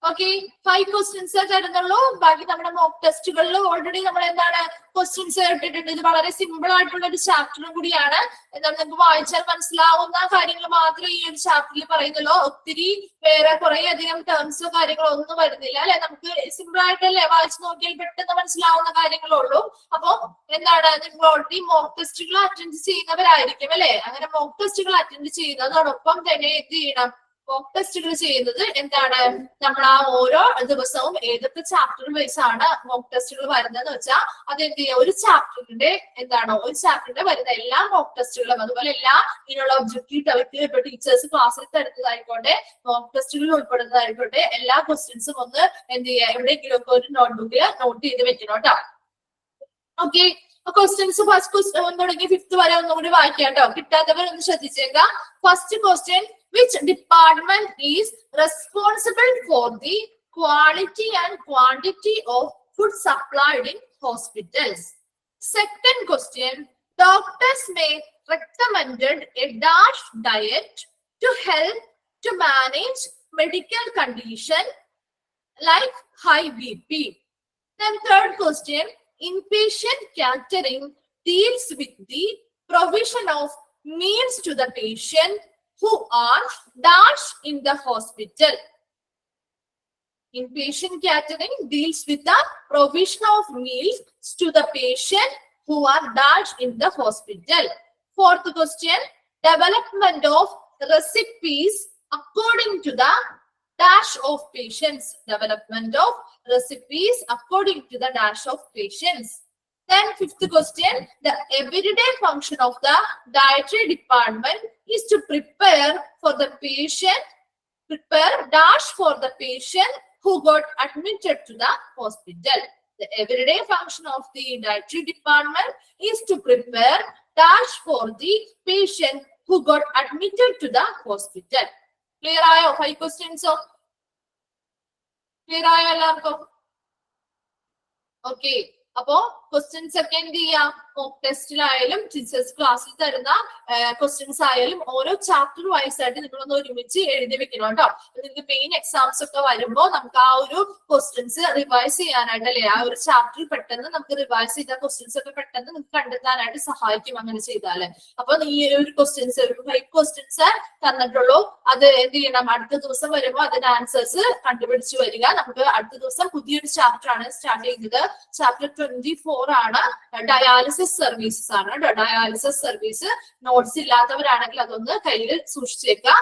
ഓക്കെ, 5 questions തരുന്നുള്ളൂ. ബാക്കി നമ്മുടെ mock ടെസ്റ്റുകളിൽ already നമ്മൾ എന്താണ് questions ഇട്ടിട്ടുണ്ട്. ഇത് വളരെ സിമ്പിൾ ആയിട്ടുള്ള ഒരു ചാപ്റ്ററും കൂടിയാണ്. എന്താണ് നിങ്ങൾക്ക് വായിച്ചാൽ മനസ്സിലാവുന്ന കാര്യങ്ങൾ മാത്രമേ ഈ ഒരു ചാപ്റ്ററിൽ പറയുന്നുള്ളൂ. ഒത്തിരി വേറെ കുറെ അധികം ടേംസോ കാര്യങ്ങളോ ഒന്നും വരുന്നില്ല അല്ലെ. നമുക്ക് സിമ്പിൾ ആയിട്ടല്ലേ വായിച്ചു നോക്കിയാൽ പെട്ടെന്ന് മനസ്സിലാവുന്ന കാര്യങ്ങളുള്ളൂ. അപ്പൊ എന്താണ് നിങ്ങൾ ഓൾറെഡി മോക്ക് ടെസ്റ്റുകൾ അറ്റൻഡ് ചെയ്യുന്നവരായിരിക്കും അല്ലെ. അങ്ങനെ മോക്ക് ടെസ്റ്റുകൾ അറ്റൻഡ് ചെയ്യുന്നതോടൊപ്പം തന്നെ എന്ത് ചെയ്യണം? മോക്ക് ടെസ്റ്റുകൾ ചെയ്യുന്നത് എന്താണ്, നമ്മൾ ആ ഓരോ ദിവസവും ഏതൊക്കെ ചാപ്റ്റർ വൈസ് ആണ് മോക്ക് ടെസ്റ്റുകൾ വരുന്നതെന്ന് വെച്ചാൽ അത് എന്ത് ചെയ്യുക, ഒരു ചാപ്റ്ററിന്റെ ഒരു ചാപ്റ്ററിന്റെ വരുന്ന എല്ലാ മോക്ക് ടെസ്റ്റുകളും അതുപോലെ എല്ലാ ഇതിനുള്ള ഒബ്ജക്റ്റീവ് ടോപ്പിക് ഇപ്പൊ ടീച്ചേഴ്സ് ക്ലാസ്സിൽ തരുന്നതായിക്കോട്ടെ, മോക്ക് ടെസ്റ്റുകളിൽ ഉൾപ്പെടുന്നതായിക്കോട്ടെ, എല്ലാ ക്വസ്റ്റ്യൻസും ഒന്ന് എന്ത് ചെയ്യുക, എവിടെയെങ്കിലും ഒക്കെ ഒരു നോട്ട്ബുക്കിൽ നോട്ട് ചെയ്ത് വെക്കണം കേട്ടോ. ഓക്കെ, ക്വസ്റ്റ്യൻസ് ഫസ്റ്റ് ക്വസ്റ്റ്യൻ തുടങ്ങി 5th വരെ ഒന്നുകൂടി വായിക്കാം കേട്ടോ. കിട്ടാത്തവർ ഒന്ന് ശ്രദ്ധിച്ചേക്കാം. First question, which department is responsible for the quality and quantity of food supplied in hospitals? Second question, doctors may recommended a dash diet to help to manage medical condition like high BP. Then third question, inpatient catering deals with the provision of meals to the patient who are dash in the hospital. Inpatient catering deals with the provision of meals to the patient who are dash in the hospital. Fourth question, development of recipes according to the dash of patients. Development of recipes according to the dash of patients. Then 5th question, the everyday function of the dietary department is to prepare dash for the patient who got admitted to the hospital. The everyday function of the dietary department is to prepare dash for the patient who got admitted to the hospital. Clear ആയോ? 5 questions. Clear ആയോ എല്ലാവർക്കും? Okay, അപ്പോ questions ഒക്കെ എന്ത് ചെയ്യാം, mock ടെസ്റ്റിലായാലും teachers ക്ലാസ്സിൽ തരുന്ന questions ആയാലും ഓരോ ചാപ്റ്റർ വൈസ് ആയിട്ട് നിങ്ങളൊന്ന് ഒരുമിച്ച് എഴുതി വെക്കണം കേട്ടോ. നിങ്ങൾക്ക് മെയിൻ എക്സാംസ് ഒക്കെ വരുമ്പോൾ നമുക്ക് ആ ഒരു ക്വസ്റ്റ്യൻസ് റിവൈസ് ചെയ്യാനായിട്ട് അല്ലെ, ആ ഒരു ചാപ്റ്റർ പെട്ടെന്ന് നമുക്ക് റിവൈസ് ചെയ്ത ക്വസ്റ്റ്യൻസ് ഒക്കെ പെട്ടെന്ന് നിങ്ങൾക്ക് കണ്ടെത്താനായിട്ട് സഹായിക്കും അങ്ങനെ ചെയ്താല്. അപ്പൊ ഈ ഒരു ക്വസ്റ്റ്യൻസ് ഒരു 5 ക്വസ്റ്റ്യൻസ് തന്നിട്ടുള്ളൂ. അത് എന്ത് ചെയ്യണം, അടുത്ത ദിവസം വരുമ്പോൾ അതിന്റെ ആൻസേഴ്സ് കണ്ടുപിടിച്ച് വരിക. നമുക്ക് അടുത്ത ദിവസം പുതിയൊരു ചാപ്റ്റർ ആണ് സ്റ്റാർട്ട് ചെയ്യുന്നത്. ചാപ്റ്റർ 24 ആണ്, ഡയാലിസിസ് സർവീസസ് ആണ്. ഡയാലിസിസ് സർവീസ് നോട്ട്സ് ഇല്ലാത്തവരാണെങ്കിൽ അതൊന്ന് കയ്യിൽ സൂക്ഷിച്ചേക്കുക.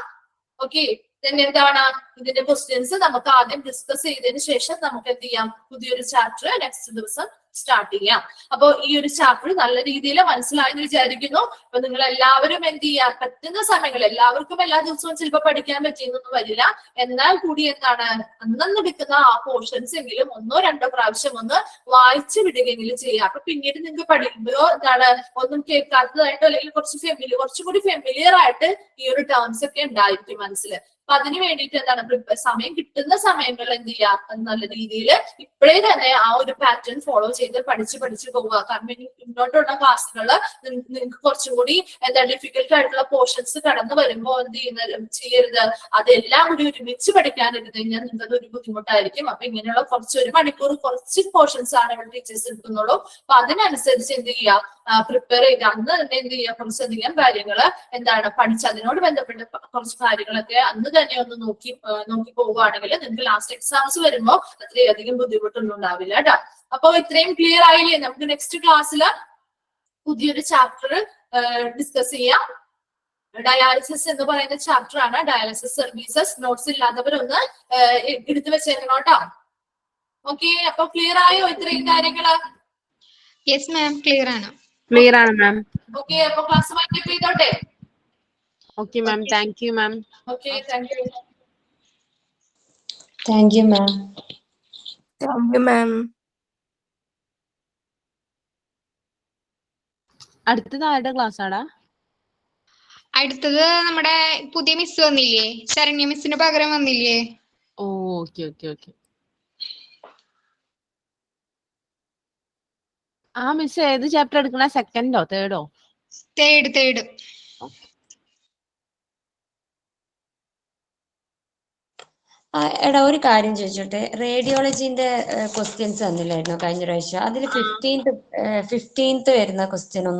ഓക്കെ, എന്താണ് ഇതിന്റെ ക്വസ്റ്റ്യൻസ് നമുക്ക് ആദ്യം ഡിസ്കസ് ചെയ്തതിന് ശേഷം നമുക്ക് എന്ത് ചെയ്യാം, പുതിയൊരു ചാപ്റ്റർ നെക്സ്റ്റ് ദിവസം സ്റ്റാർട്ട് ചെയ്യാം. അപ്പൊ ഈ ഒരു ചാപ്റ്റർ നല്ല രീതിയിൽ മനസ്സിലായെന്ന് വിചാരിക്കുന്നു. അപ്പൊ നിങ്ങൾ എല്ലാവരും എന്ത് ചെയ്യാ, പറ്റുന്ന സമയങ്ങളിൽ, എല്ലാവർക്കും എല്ലാ ദിവസവും ചിലപ്പോൾ പഠിക്കാൻ പറ്റിയെന്നൊന്നും വരില്ല, എന്നാൽ കൂടി എന്താണ് അന്നന്ന് എടുക്കുന്ന ആ പോർഷൻസ് എങ്കിലും 1 2 പ്രാവശ്യം ഒന്ന് വായിച്ചു വിടുകയെങ്കിലും ചെയ്യാം. അപ്പൊ പിന്നീട് നിങ്ങൾക്ക് പഠിക്കുമ്പോ എന്താണ് ഒന്നും കേൾക്കാത്തതായിട്ടോ അല്ലെങ്കിൽ കുറച്ചുകൂടി ഫെമിലിയർ ആയിട്ട് ഈ ഒരു ടേംസ് ഒക്കെ ഉണ്ടായിരിക്കും മനസ്സിൽ. അപ്പൊ അതിന് വേണ്ടിയിട്ട് എന്താണ് സമയം കിട്ടുന്ന സമയങ്ങളിൽ എന്ത് ചെയ്യാ, നല്ല രീതിയിൽ ഇപ്പോഴേ തന്നെ ആ ഒരു പാറ്റേൺ ഫോളോ ചെയ്ത് പഠിച്ച് പോവുക. കാരണം ഇനി മുന്നോട്ടുള്ള ക്ലാസ്സുകള് നിങ്ങൾക്ക് കുറച്ചും കൂടി എന്താ ഡിഫിക്കൽട്ട് ആയിട്ടുള്ള പോർഷൻസ് കടന്നു വരുമ്പോൾ എന്ത് ചെയ്യരുത്, അതെല്ലാം കൂടി ഒരുമിച്ച് പഠിക്കാനിരുന്ന് കഴിഞ്ഞാൽ നിങ്ങൾക്ക് ഒരു ബുദ്ധിമുട്ടായിരിക്കും. അപ്പൊ ഇങ്ങനെയുള്ള ഒരു മണിക്കൂർ കുറച്ച് പോർഷൻസ് ആണ് ഇവിടെ ടീച്ചേഴ്സ് എടുക്കുന്നുള്ളൂ. അപ്പൊ അതിനനുസരിച്ച് എന്ത് ചെയ്യുക, പ്രിപ്പയർ ചെയ്ത് അന്ന് തന്നെ എന്ത് ചെയ്യുക, കുറച്ചധികം കാര്യങ്ങള് എന്താണ് പഠിച്ച് അതിനോട് ബന്ധപ്പെട്ട കുറച്ച് കാര്യങ്ങളൊക്കെ അന്ന് തന്നെ ഒന്ന് നോക്കി പോവുകയാണെങ്കിൽ നിങ്ങൾക്ക് ലാസ്റ്റ് എക്സാംസ് വരുമ്പോൾ അത്രയധികം ബുദ്ധിമുട്ടൊന്നും ഉണ്ടാവില്ല കേട്ടോ. അപ്പൊ ഇത്രയും ക്ലിയർ ആയില്ലേ? നമുക്ക് നെക്സ്റ്റ് ക്ലാസ്സിൽ പുതിയൊരു ചാപ്റ്റർ ഡിസ്കസ് ചെയ്യാം. ഡയാലിസിസ് എന്ന് പറയുന്ന ചാപ്റ്റർ ആണ്. ഡയാലിസിസ് സർവീസസ് നോട്ട്സ് ഇല്ലാത്തവരൊന്ന് എടുത്തു വെച്ചേക്കണം കേട്ടോ. ഓക്കെ, അപ്പൊ ക്ലിയർ ആയോ ഇത്രയും കാര്യങ്ങള്? യെസ് മാം, ക്ലിയർ ആണ്. ക്ലിയർ ആണ് മാം. ഓക്കെ, അപ്പൊ ക്ലാസ് വൈൻഡപ്പ് ചെയ്തോട്ടെ. Okay ma'am, thank you ma'am. Okay, thank you. Thank you ma'am. Thank you ma'am. അടുത്തത് ആരുടെ ക്ലാസ് ആടാ? അടുത്തത് നമ്മുടെ പുതിയ മിസ് വന്നില്ലേ, ശരണ്യ മിസ്സിന് പകരം വന്നില്ലേ? Okay okay okay. ആ മിസ് ഏത് ചാപ്റ്റർ എടുക്കണ? സെക്കൻഡോ തേർഡോ? തേർഡ്. എടാ ഒരു കാര്യം ചോദിച്ചോട്ടെ, റേഡിയോളജിന്റെ ക്വസ്റ്റ്യൻസ് തന്നില്ലായിരുന്നോ കഴിഞ്ഞ പ്രാവശ്യം? അതിൽ 15th വരുന്ന ക്വസ്റ്റ്യൻ ഒന്ന്